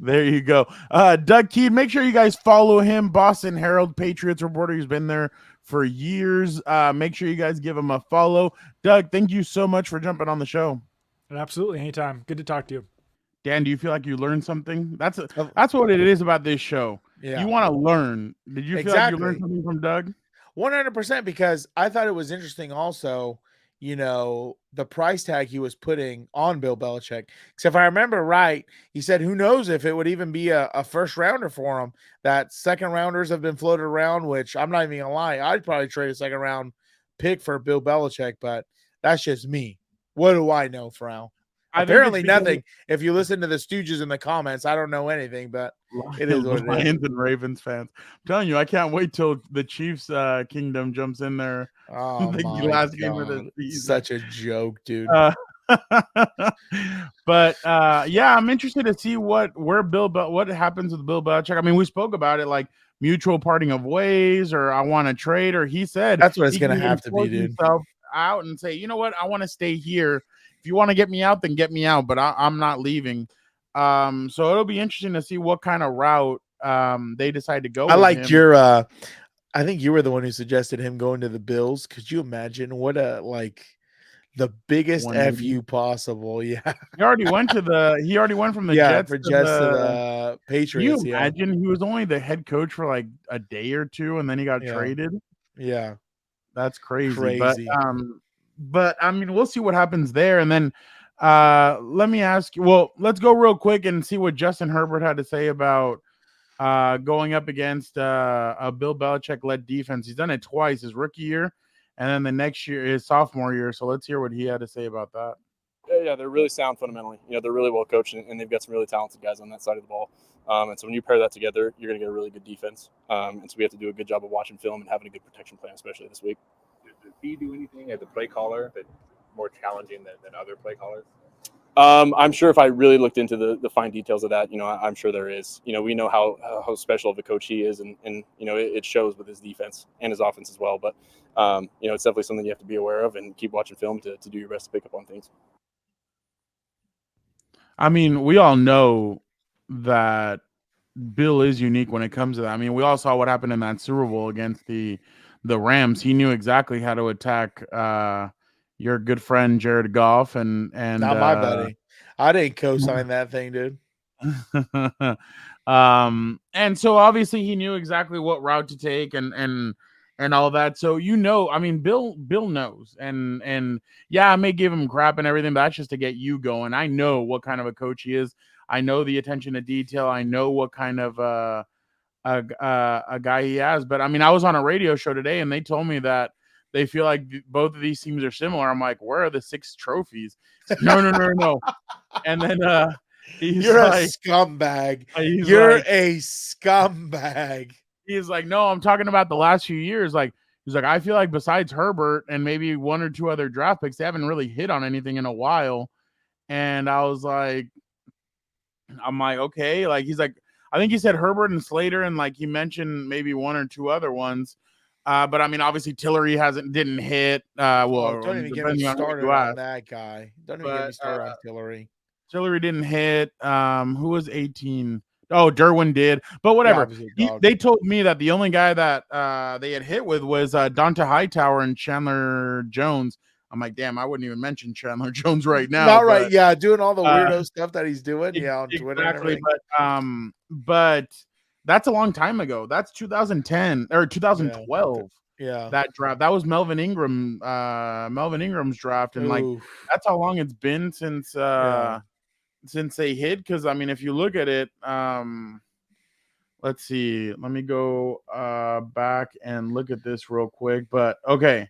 There you go. Doug Kyed, make sure you guys follow him. Boston Herald Patriots reporter. He's been there for years. Make sure you guys give him a follow. Doug, thank you so much for jumping on the show. Absolutely. Anytime. Good to talk to you. Dan, do you feel like you learned something? That's what it is about this show. Yeah. You want to learn. Did you feel like you learned something from Doug? 100%, because I thought it was interesting also, the price tag he was putting on Bill Belichick. Because if I remember right, he said, who knows if it would even be a first rounder for him. That second rounders have been floated around, which I'm not even going to lie. I'd probably trade a second round pick for Bill Belichick, but that's just me. What do I know, Frau? Apparently nothing. If you listen to the Stooges in the comments, I don't know anything, but it is what it is. Lions and Ravens fans. I'm telling you, I can't wait till the Chiefs kingdom jumps in there. Oh, the my last God. game of the season. Such a joke, dude. But yeah, I'm interested to see what happens with Bill Belichick. I mean, we spoke about it like mutual parting of ways, or I want to trade, or he said that's what it's going to have to be, dude. Himself out and say, you know what, I want to stay here. If you want to get me out, then get me out, but I'm not leaving. So it'll be interesting to see what kind of route they decide to go. I liked your I think you were the one who suggested him going to the Bills. Could you imagine what the biggest FU possible? Yeah. He already went from the Jets to the Patriots. Can you imagine he was only the head coach for like a day or two and then he got traded? Yeah. That's crazy. But I mean, we'll see what happens there. And then let me ask you, well, let's go real quick and see what Justin Herbert had to say about going up against a Bill Belichick-led defense. He's done it twice, his rookie year, and then the next year, his sophomore year. So let's hear what he had to say about that. Yeah, they're really sound fundamentally. They're really well coached, and they've got some really talented guys on that side of the ball. And so when you pair that together, you're going to get a really good defense. And so we have to do a good job of watching film and having a good protection plan, especially this week. Did he do anything as a play caller that more challenging than other play callers? I'm sure if I really looked into the fine details of that, I'm sure there is. We know how special of a coach he is, and it shows with his defense and his offense as well. But it's definitely something you have to be aware of and keep watching film to do your best to pick up on things. I mean, we all know that Bill is unique when it comes to that. I mean, we all saw what happened in that Super Bowl against the Rams. He knew exactly how to attack your good friend Jared Goff and not my buddy. I didn't co-sign that thing, dude. And so obviously he knew exactly what route to take and all that. So I mean, Bill knows, and yeah, I may give him crap and everything, but that's just to get you going. I know what kind of a coach he is. I know the attention to detail. I know what kind of a guy he has. But I mean, I was on a radio show today, and they told me that they feel like both of these teams are similar. I'm like, where are the 6 trophies? No. And then you're like, a scumbag. You're a scumbag. He's like, no, I'm talking about the last few years. Like, he's like, I feel like besides Herbert and maybe 1 or 2 other draft picks, they haven't really hit on anything in a while. And I was like, okay. Like, he's like, I think he said Herbert and Slater, and like he mentioned maybe 1 or 2 other ones. But I mean, obviously Tillery didn't hit. Don't even get me started on that guy. Don't even get me started on Tillery. Tillery didn't hit. Who was 18? Oh, Derwin did. But whatever. They told me that the only guy that they had hit with was Donta Hightower and Chandler Jones. I'm like, damn, I wouldn't even mention Chandler Jones right now. Not right, yeah, doing all the weirdo stuff that he's doing, on Twitter. Exactly, but that's a long time ago. That's 2010 or 2012. Yeah, that draft. That was Melvin Ingram. Melvin Ingram's draft, and like that's how long it's been since they hit. Because I mean, if you look at it, let's see. Let me go back and look at this real quick. But okay,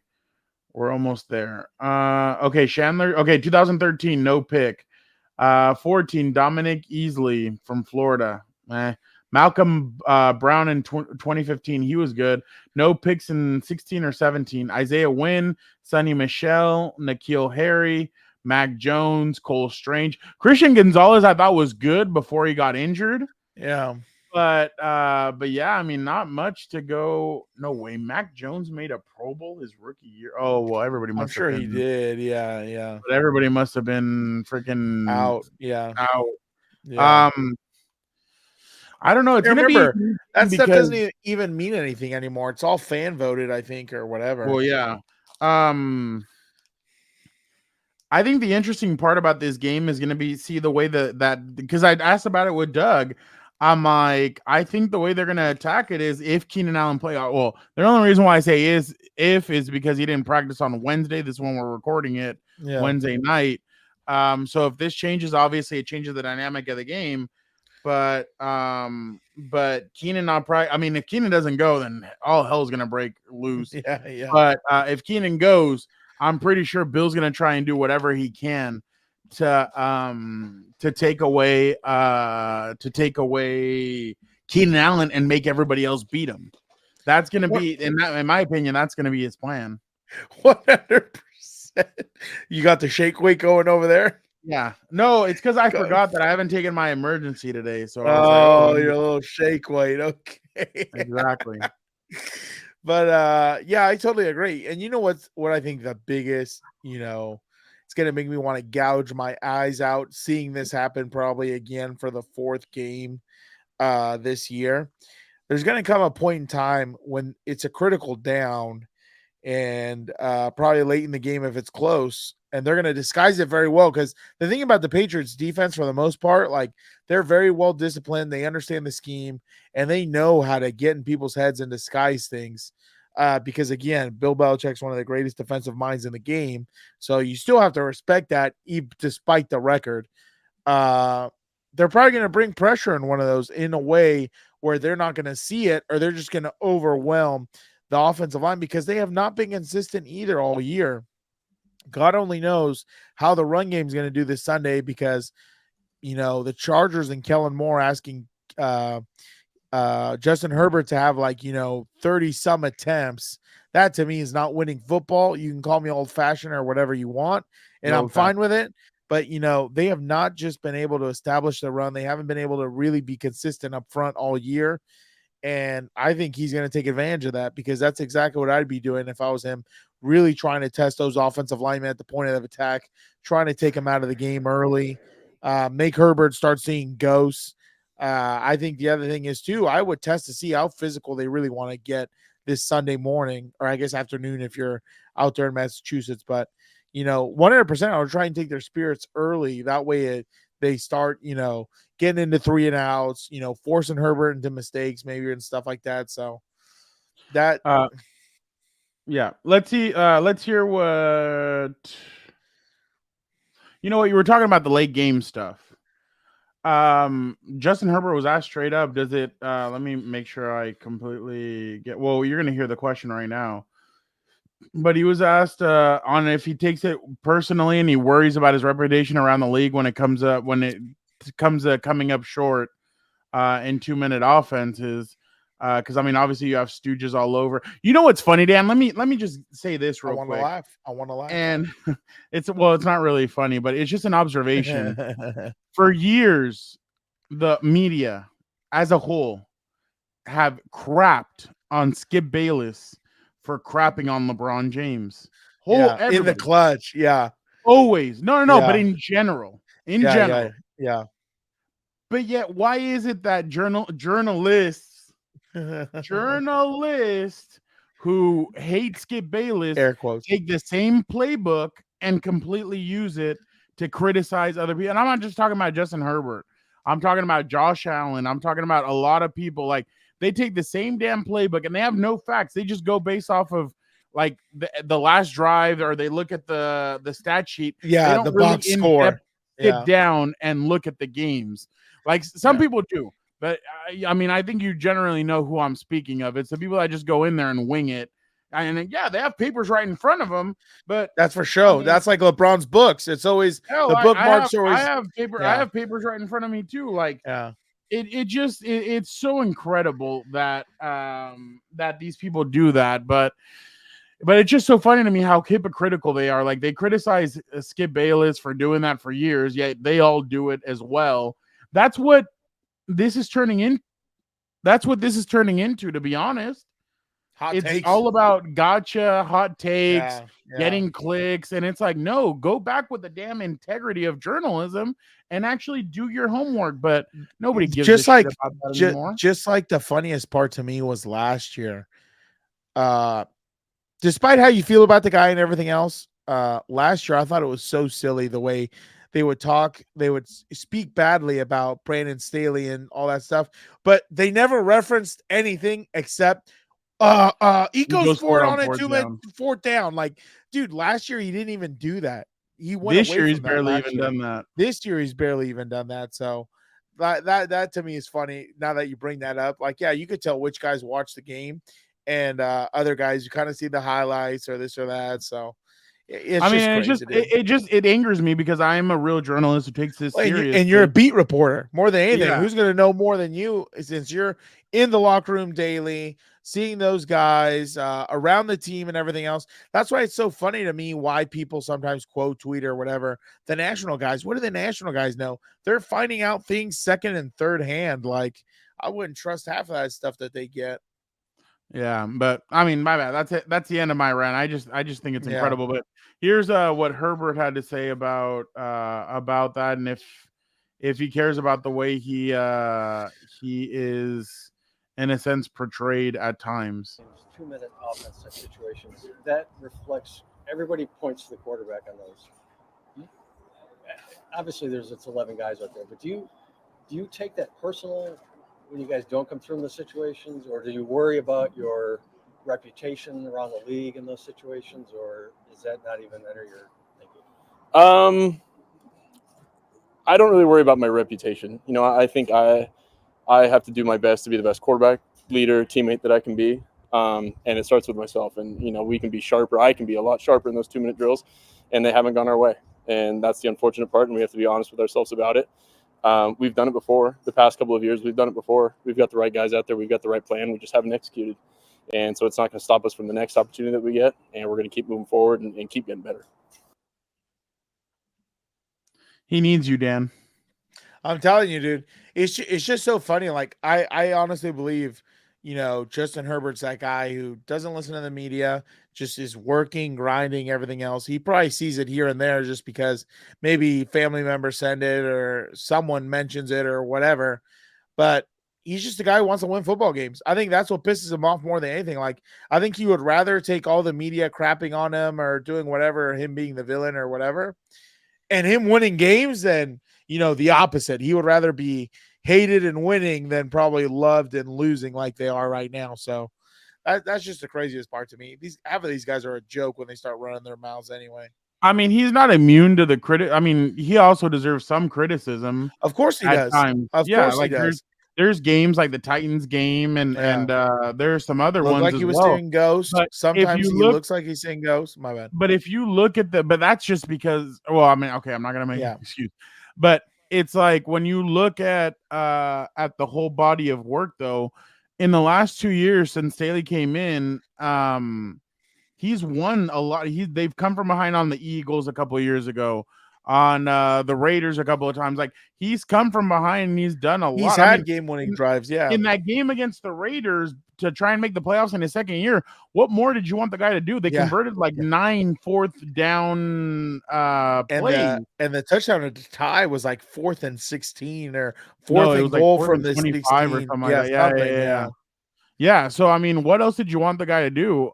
we're almost there. Okay, Chandler. Okay, 2013, no pick. 14, Dominic Easley from Florida. Malcolm Brown in 2015, he was good. No picks in 16 or 17. Isaiah Wynn, Sonny Michel, N'Keal Harry, Mac Jones, Cole Strange. Christian Gonzalez, I thought was good before he got injured. Yeah. But yeah, I mean, not much to go. No way. Mac Jones made a Pro Bowl his rookie year. Oh, well, everybody must I'm sure have he been. did. Yeah, yeah. But everybody must have been freaking Out. Yeah. out. Yeah. I don't know. It's Yeah, gonna be remember, that stuff because doesn't even mean anything anymore. It's all fan voted, I think, or whatever. well, yeah. I think the interesting part about this game is gonna be see the way that because I asked about it with Doug. I'm like, I think the way they're gonna attack it is if Keenan Allen play. Well, the only reason why I say is because he didn't practice on Wednesday. This one we're recording it Wednesday night. So if this changes, obviously it changes the dynamic of the game. But Keenan not probably. I mean, if Keenan doesn't go, then all hell's gonna break loose. Yeah. But if Keenan goes, I'm pretty sure Bill's gonna try and do whatever he can to take away Keenan Allen and make everybody else beat him. That's gonna be, in my opinion, that's gonna be his plan. 100%. You got the shake weight going over there. Yeah, no, it's because I forgot that I haven't taken my emergency today. So I was your little shake weight. Okay, exactly. But yeah, I totally agree. And you know what I think the biggest, it's gonna make me want to gouge my eyes out seeing this happen probably again for the fourth game this year. There's gonna come a point in time when it's a critical down, and probably late in the game if it's close. And they're going to disguise it very well because the thing about the Patriots defense, for the most part, like they're very well disciplined. They understand the scheme and they know how to get in people's heads and disguise things. Because again, Bill Belichick's one of the greatest defensive minds in the game. So you still have to respect that despite the record. They're probably going to bring pressure in one of those in a way where they're not going to see it, or they're just going to overwhelm the offensive line because they have not been consistent either all year. God only knows how the run game is going to do this Sunday because, the Chargers and Kellen Moore asking Justin Herbert to have 30 some attempts. That to me is not winning football. You can call me old fashioned or whatever you want, and I'm fine with it. But, they have not just been able to establish the run. They haven't been able to really be consistent up front all year. And I think he's going to take advantage of that because that's exactly what I'd be doing if I was him, really trying to test those offensive linemen at the point of attack, trying to take them out of the game early, make Herbert start seeing ghosts. I think the other thing is, too, I would test to see how physical they really want to get this Sunday morning, or I guess afternoon if you're out there in Massachusetts. But, 100% I would try and take their spirits early. That way they start, getting into 3 and outs, forcing Herbert into mistakes maybe and stuff like that. So that yeah, let's see. Let's hear what you were talking about the late game stuff. Justin Herbert was asked straight up, does it let me make sure I completely get you're gonna hear the question right now. But he was asked on if he takes it personally and he worries about his reputation around the league when it comes coming up short in 2-minute offenses. Because I mean, obviously you have stooges all over. You know what's funny, Dan? Let me just say this real quick. I want to laugh. And it's not really funny, but it's just an observation. For years, the media as a whole have crapped on Skip Bayless for crapping on LeBron James. In the clutch, yeah. Always. No, but in general. Yeah. But yet, why is it that journalists who hate Skip Bayless air quotes take the same playbook and completely use it to criticize other people? And I'm not just talking about Justin Herbert. I'm talking about Josh Allen. I'm talking about a lot of people. Like, they take the same damn playbook and they have no facts. They just go based off of like the last drive, or they look at the stat sheet. Yeah, the box score. Sit down and look at the games. Like some people do. But I mean, I think you generally know who I'm speaking of. It's the people that just go in there and wing it. And yeah, they have papers right in front of them, but that's for show. I mean, that's like LeBron's books. It's always the bookmarks. I have paper. Yeah. I have papers right in front of me too. Like, yeah, it's so incredible that that these people do that, but it's just so funny to me how hypocritical they are. Like, they criticize Skip Bayless for doing that for years, yet they all do it as well. That's what this is turning in. That's what this is turning into, to be honest. It's takes. all about gotcha, hot takes, Yeah. getting clicks, and it's like, no, go back with the damn integrity of journalism and actually do your homework. But nobody gives just a like shit about that anymore. Just like the funniest part to me was last year. Despite how you feel about the guy and everything else, last year I thought it was so silly the way they would talk. They would speak badly about Brandon Staley and all that stuff, but they never referenced anything except he goes for it on a 2 minute fourth down. Like, dude, last year he didn't even do that. He went this away year from he's that barely last even year. done that. This year he's barely even done that. So that to me is funny. Now that you bring that up, like, yeah, you could tell which guys watch the game, and other guys you kind of see the highlights or this or that. So it's it angers me because I am a real journalist who takes this serious. And you're a beat reporter more than anything. Yeah. Who's going to know more than you, since you're in the locker room daily, seeing those guys around the team and everything else? That's why it's so funny to me why people sometimes quote tweet or whatever the national guys. What do the national guys know? They're finding out things second and third hand. Like, I wouldn't trust half of that stuff that they get. Yeah, but I mean, my bad. That's it. That's the end of my rant. I just think it's incredible. But here's what Herbert had to say about that, and if he cares about the way he is, in a sense, portrayed at times. 2-minute offensive situations that reflects. Everybody points to the quarterback on those. Obviously, it's 11 guys out there, but do you take that personal when you guys don't come through in the situations, or do you worry about your reputation around the league in those situations, or does that not even enter your thinking? I don't really worry about my reputation. You know, I think I have to do my best to be the best quarterback, leader, teammate that I can be. And it starts with myself. And, you know, we can be sharper. I can be a lot sharper in those 2-minute drills, and they haven't gone our way. And that's the unfortunate part, and we have to be honest with ourselves about it. We've done it before. The past couple of years, we've done it before. We've got the right guys out there. We've got the right plan. We just haven't executed. And so it's not going to stop us from the next opportunity that we get. And we're going to keep moving forward and keep getting better. He needs you, Dan. I'm telling you, dude. It's just so funny. Like, I honestly believe, you know, Justin Herbert's that guy who doesn't listen to the media, just is working, grinding, everything else. He probably sees it here and there just because maybe family members send it or someone mentions it or whatever. But he's just a guy who wants to win football games. I think that's what pisses him off more than anything. Like, I think he would rather take all the media crapping on him or doing whatever, him being the villain or whatever, and him winning games than, you know, the opposite. He would rather be hated and winning than probably loved and losing like they are right now. So that's just the craziest part to me. Half of these guys are a joke when they start running their mouths anyway. I mean, he's not immune to the critic. I mean, he also deserves some criticism. Of course he does. Times. Of course he does. There's games like the Titans game and there's some other ones like as he was well. seeing ghosts. But sometimes he looks like he's seeing ghosts. My bad. But if you look at but that's just because, well, I mean, okay, I'm not gonna make an excuse, but it's like when you look at the whole body of work, though, in the last 2 years since Staley came in, he's won a lot. They've come from behind on the Eagles a couple of years ago, on the Raiders a couple of times. Like, he's come from behind and he's done a lot. He's had game-winning drives, in that game against the Raiders to try and make the playoffs in his second year. What more did you want the guy to do? They converted 9 fourth down plays. And the touchdown to tie was like 4th and 16 or 4th and goal from the 25 or something like that. Yeah. So I mean, what else did you want the guy to do?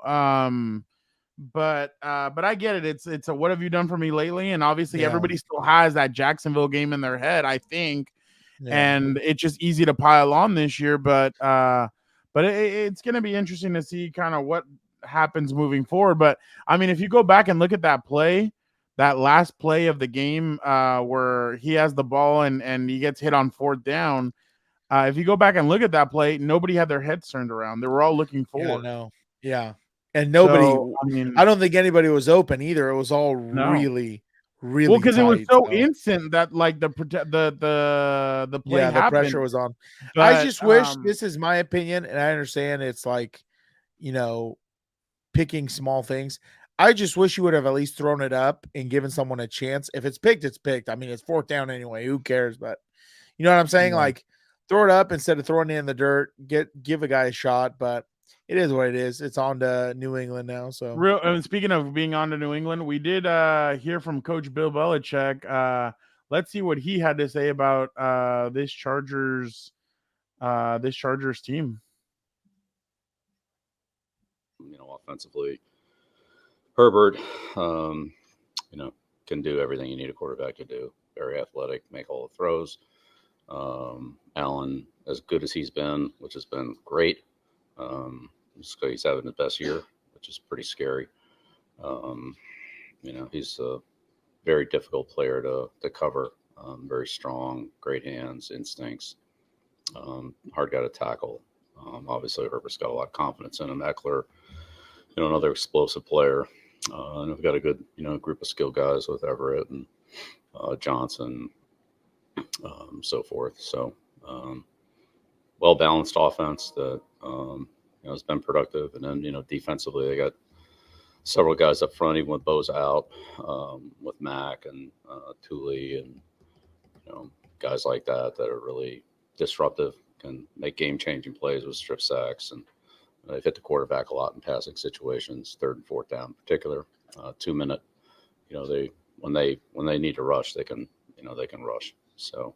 But I get it. It's a what have you done for me lately? And obviously everybody still has that Jacksonville game in their head, I think. And it's just easy to pile on this year, but it's going to be interesting to see kind of what happens moving forward. But I mean, if you go back and look at that play, that last play of the game, where he has the ball and he gets hit on 4th down, If you go back and look at that play, nobody had their heads turned around. They were all looking Yeah, forward. no. Yeah. And nobody, So, I mean, I don't think anybody was open either. It was all No. really, really well, because it was tight, so instant that like the play yeah, the happened. pressure was on. But, I just wish, this is my opinion, and I understand it's like, you know, picking small things. I just wish you would have at least thrown it up and given someone a chance. If it's picked, it's picked. I mean, it's fourth down anyway. Who cares? But you know what I'm saying? Yeah. Like, throw it up instead of throwing it in the dirt. Give a guy a shot. But it is what it is. It's on to New England now. So speaking of being on to New England, we did hear from Coach Bill Belichick. Let's see what he had to say about this Chargers team. You know, offensively, Herbert, you know, can do everything you need a quarterback to do. Very athletic, make all the throws. Allen, as good as he's been, which has been great. He's having his best year, which is pretty scary. You know, he's a very difficult player to cover. Very strong, great hands, instincts. Hard guy to tackle. Obviously, Herbert's got a lot of confidence in him. Eckler, you know, another explosive player. And we've got a good, you know, group of skill guys with Everett and Johnson, so forth. So, well-balanced offense that, you know, has been productive. And then, you know, defensively, they got several guys up front, even with Bo's out, with Mack and Thule and, you know, guys like that are really disruptive, can make game-changing plays with strip sacks, and they've hit the quarterback a lot in passing situations, third and fourth down in particular. 2 minute, you know, when they need to rush, they can rush. So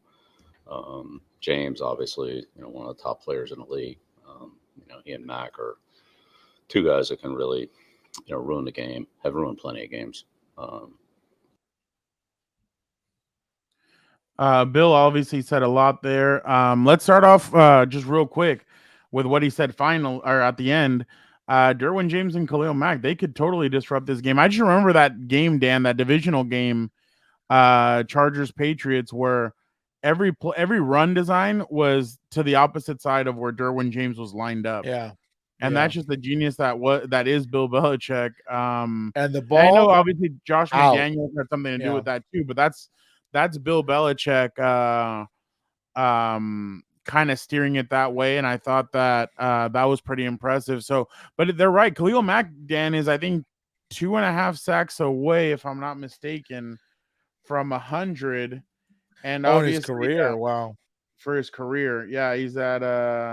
James, obviously, you know, one of the top players in the league. You know, he and Mack are two guys that can really, you know, ruin the game. Have ruined plenty of games. Bill obviously said a lot there. Let's start off just real quick with what he said at the end. Derwin James and Khalil Mack, they could totally disrupt this game. I just remember that game, Dan, that divisional game, Chargers Patriots, where every run design was to the opposite side of where Derwin James was lined up. Yeah. And that's just the genius that is Bill Belichick. And the ball, I know obviously Josh out. McDaniels had something to do with that too, but that's Bill Belichick kind of steering it that way, and I thought that that was pretty impressive. So, but they're right. Khalil Mack, Dan, is I think 2.5 sacks away, if I'm not mistaken, from 100. And obviously, his career, wow, for his career, yeah, he's at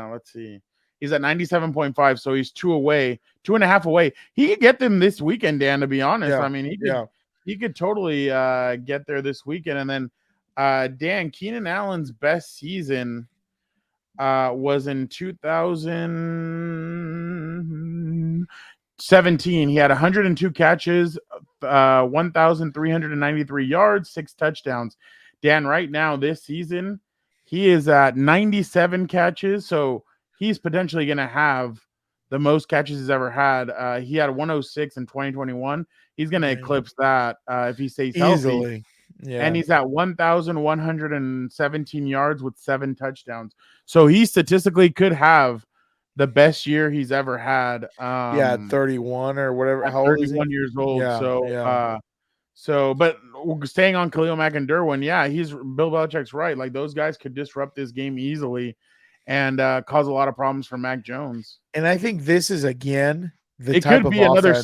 let's see, he's at 97.5, so he's 2.5 away. He could get them this weekend, Dan. To be honest, I mean, he could totally get there this weekend. And then Dan, Keenan Allen's best season was in 2017. He had 102 catches, 1,393 yards, 6 touchdowns. Dan, right now this season, he is at 97 catches, so he's potentially going to have the most catches he's ever had. He had 106 in 2021. He's going to eclipse that if he stays easily. Healthy. Yeah. And he's at 1,117 yards with 7 touchdowns. So he statistically could have the best year he's ever had. 31 or whatever. How old is he? 31 years old. Yeah, but staying on Khalil Mack and Derwin, Bill Belichick's right. Like, those guys could disrupt this game easily and cause a lot of problems for Mac Jones. And I think this is, again, it could be another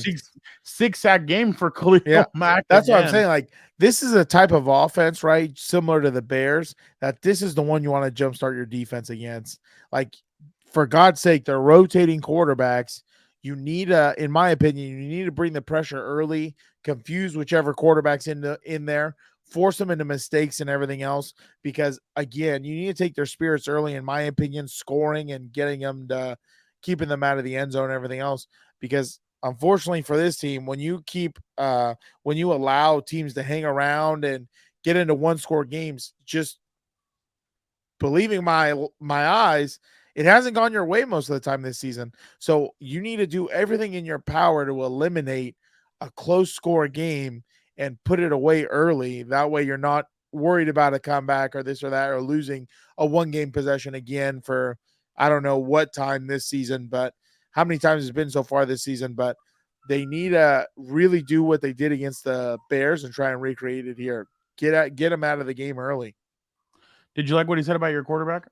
six sack game for Khalil Mack. That's what I'm saying. Like, this is a type of offense, right? Similar to the Bears, that this is the one you want to jumpstart your defense against. Like, for God's sake, they're rotating quarterbacks. You need in my opinion, you need to bring the pressure early, confuse whichever quarterback's in there, force them into mistakes and everything else. Because again, you need to take their spirits early, in my opinion, scoring and getting them to keeping them out of the end zone and everything else. Because unfortunately for this team, when you allow teams to hang around and get into one-score games, just believing my eyes, it hasn't gone your way most of the time this season. So you need to do everything in your power to eliminate a close score game and put it away early. That way you're not worried about a comeback or this or that, or losing a 1-game possession again for I don't know what time this season, but how many times it's been so far this season. But they need to really do what they did against the Bears and try and recreate it here. Get them out of the game early. Did you like what he said about your quarterback?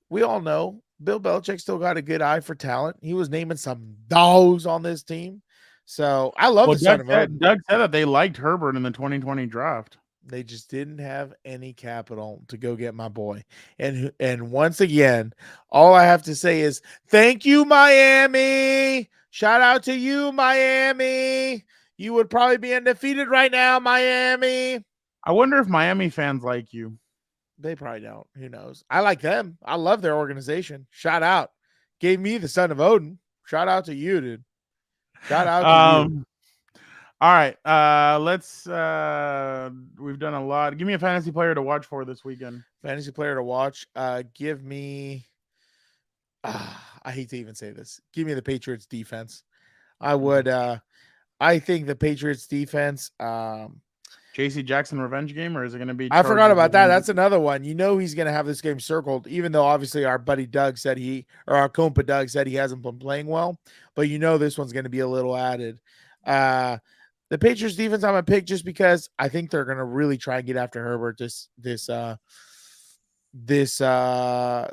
We all know Bill Belichick still got a good eye for talent. He was naming some dogs on this team. So I love the son of Odin. Doug said that they liked Herbert in the 2020 draft. They just didn't have any capital to go get my boy. And once again, all I have to say is thank you, Miami. Shout out to you, Miami. You would probably be undefeated right now, Miami. I wonder if Miami fans like you. They probably don't. Who knows? I like them. I love their organization. Shout out. Gave me the son of Odin. Shout out to you, dude. Shout out to you. All right. Let's we've done a lot. Give me a fantasy player to watch for this weekend. Fantasy player to watch. Give me I hate to even say this. Give me the Patriots defense. I would I think the Patriots defense JC Jackson revenge game, or is it going to be? I forgot about that. That's another one. You know he's going to have this game circled, even though obviously our buddy Doug said our compa Doug said he hasn't been playing well. But you know this one's going to be a little added. The Patriots defense I'm going to pick just because I think they're going to really try and get after Herbert this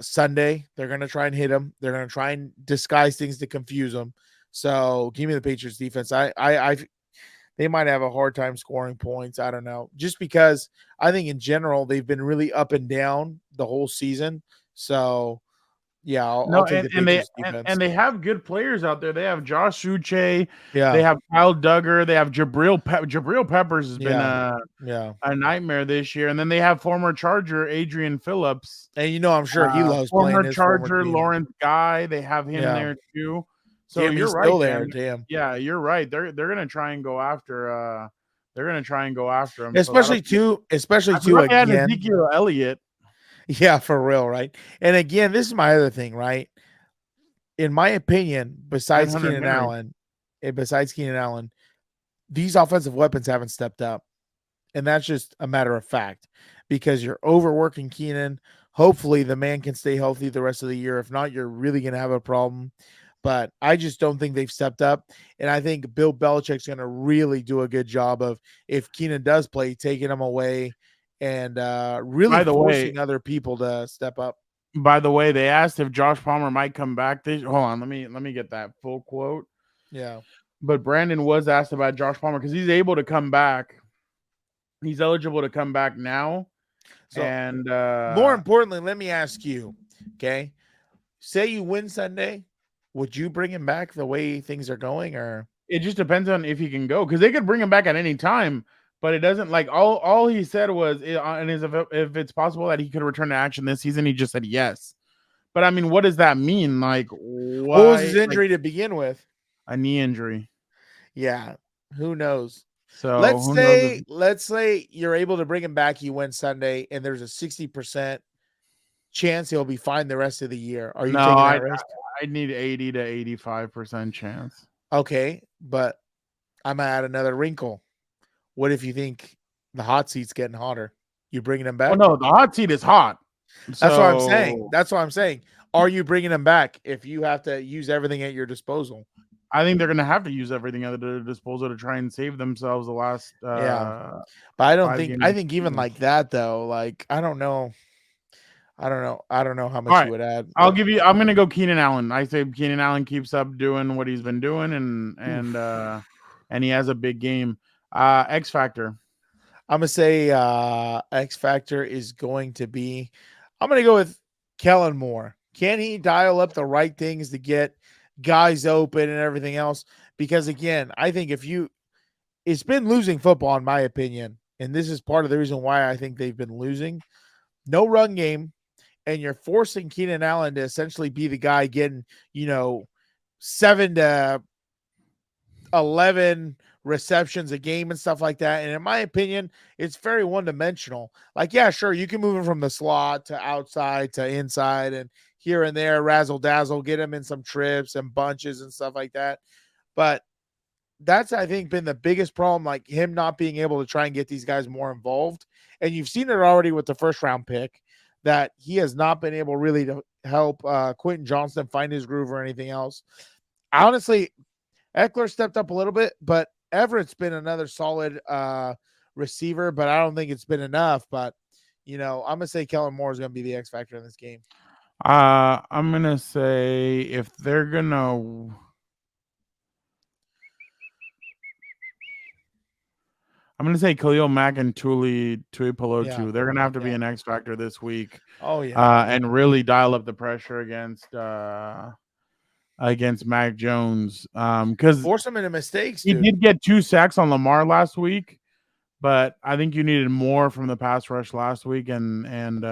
Sunday. They're going to try and hit him. They're going to try and disguise things to confuse him. So give me the Patriots defense. They might have a hard time scoring points. I don't know. Just because I think in general they've been really up and down the whole season. So yeah, I'll take the Patriots defense. And they have good players out there. They have Josh Uche. Yeah. They have Kyle Duggar. They have Jabril Peppers has been a nightmare this year. And then they have former Charger Adrian Phillips. And you know, I'm sure he loves former playing Charger Lawrence Guy. They have him there too. So damn, you're right. Still there, man. damn. Yeah, you're right. They're gonna try and go after. They're gonna try and go after him. Especially too again. Ezekiel Elliott. Yeah, for real, right? And again, this is my other thing, right? In my opinion, besides Keenan Allen, these offensive weapons haven't stepped up. And that's just a matter of fact because you're overworking Keenan. Hopefully the man can stay healthy the rest of the year. If not, you're really going to have a problem. But I just don't think they've stepped up. And I think Bill Belichick's going to really do a good job of, if Keenan does play, taking him away and really forcing other people to step up. By the way, they asked if Josh Palmer might come back. Hold on, let me get that full quote. Yeah. But Brandon was asked about Josh Palmer because he's able to come back. He's eligible to come back now. So, and more importantly, let me ask you, okay? Say you win Sunday. Would you bring him back the way things are going, or it just depends on if he can go, because they could bring him back at any time, but it doesn't like all he said was if it's possible that he could return to action this season, he just said yes. But I mean, what does that mean? Like, what was his injury to begin with? A knee injury. Yeah, who knows? So let's say you're able to bring him back. You win Sunday, and there's a 60% chance he'll be fine the rest of the year. Are you taking that risk? I need 80 to 85% chance. Okay, but I'm gonna add another wrinkle. What if you think the hot seat's getting hotter? You bringing him back? Oh no, the hot seat is hot. That's what I'm saying. That's what I'm saying. Are you bringing him back if you have to use everything at your disposal? I think they're going to have to use everything at their disposal to try and save themselves the last. But I don't think. I think even like that though. Like I don't know. I don't know how much you would add. I'm going to go Keenan Allen. I say Keenan Allen keeps up doing what he's been doing, and he has a big game. X Factor. I'm gonna say X Factor is going to be. I'm gonna go with Kellen Moore. Can he dial up the right things to get guys open and everything else? Because again, I think it's been losing football in my opinion, and this is part of the reason why I think they've been losing. No run game, and you're forcing Keenan Allen to essentially be the guy getting 7 to 11 receptions a game and stuff like that. And in my opinion, it's very one-dimensional. Like, yeah, sure, you can move him from the slot to outside to inside and here and there, razzle dazzle, get him in some trips and bunches and stuff like that. But that's I think been the biggest problem, like him not being able to try and get these guys more involved. And you've seen it already with the first round pick that he has not been able really to help Quentin Johnston find his groove or anything else. Honestly, Eckler stepped up a little bit, but Everett's been another solid receiver, but I don't think it's been enough. But I'm gonna say Kellen Moore is gonna be the X factor in this game. I'm gonna say if they're gonna. I'm going to say Khalil Mack and Tuipolotu. Yeah. They're going to have to be an X factor this week. Oh, yeah. And really dial up the pressure against Mac Jones. Because force him into mistakes. He did get 2 sacks on Lamar last week, but I think you needed more from the pass rush last week. And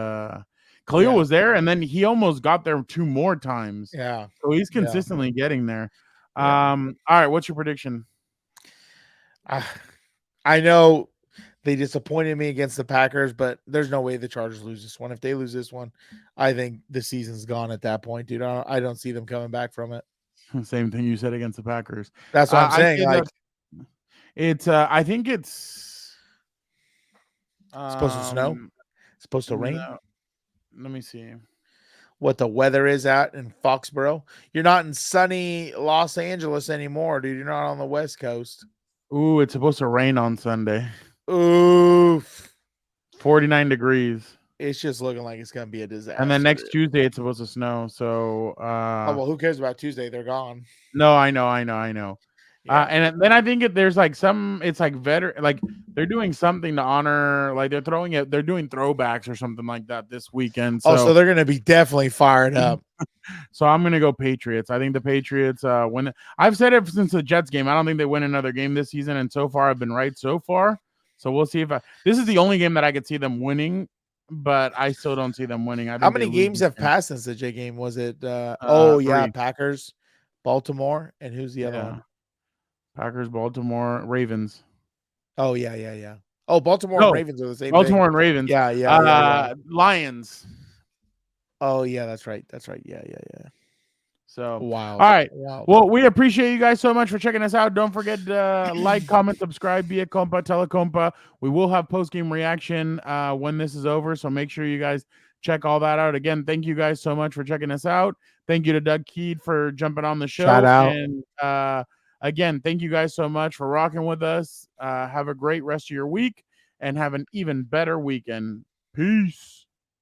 Khalil was there, and then he almost got there 2 more times. Yeah. So he's consistently getting there. All right, what's your prediction? I know they disappointed me against the Packers, but there's no way the Chargers lose this one. If they lose this one, I think the season's gone at that point, dude. I don't see them coming back from it. Same thing you said against the Packers. That's what I'm saying. Like, it's I think it's supposed to snow. Supposed to rain. No. Let me see what the weather is at in Foxborough. You're not in sunny Los Angeles anymore, dude. You're not on the West Coast. Ooh, it's supposed to rain on Sunday. Oof. 49 degrees. It's just looking like it's going to be a disaster. And then next Tuesday, it's supposed to snow. So, well, who cares about Tuesday? They're gone. No, I know. Yeah. And then I think there's like it's like veteran, like they're doing something to honor, like they're doing throwbacks or something like that this weekend. So they're going to be definitely fired up. So I'm going to go Patriots. I think the Patriots win. I've said it since the Jets game. I don't think they win another game this season. And so far I've been right so far. So we'll see this is the only game that I could see them winning, but I still don't see them winning. How many games have passed since the J game? Was it? 3. Packers, Baltimore. And who's the other one? Packers, Baltimore, Ravens. Oh, yeah. Oh, Baltimore and Ravens are the same Baltimore and Ravens. Yeah. Lions. Oh, yeah, that's right. Yeah. So, wow. All right. Wow. Well, we appreciate you guys so much for checking us out. Don't forget to like, comment, subscribe, be a compa, telecompa. We will have post-game reaction when this is over, so make sure you guys check all that out. Again, thank you guys so much for checking us out. Thank you to Doug Kyed for jumping on the show. Shout out. And again, thank you guys so much for rocking with us. Have a great rest of your week and have an even better weekend. Peace.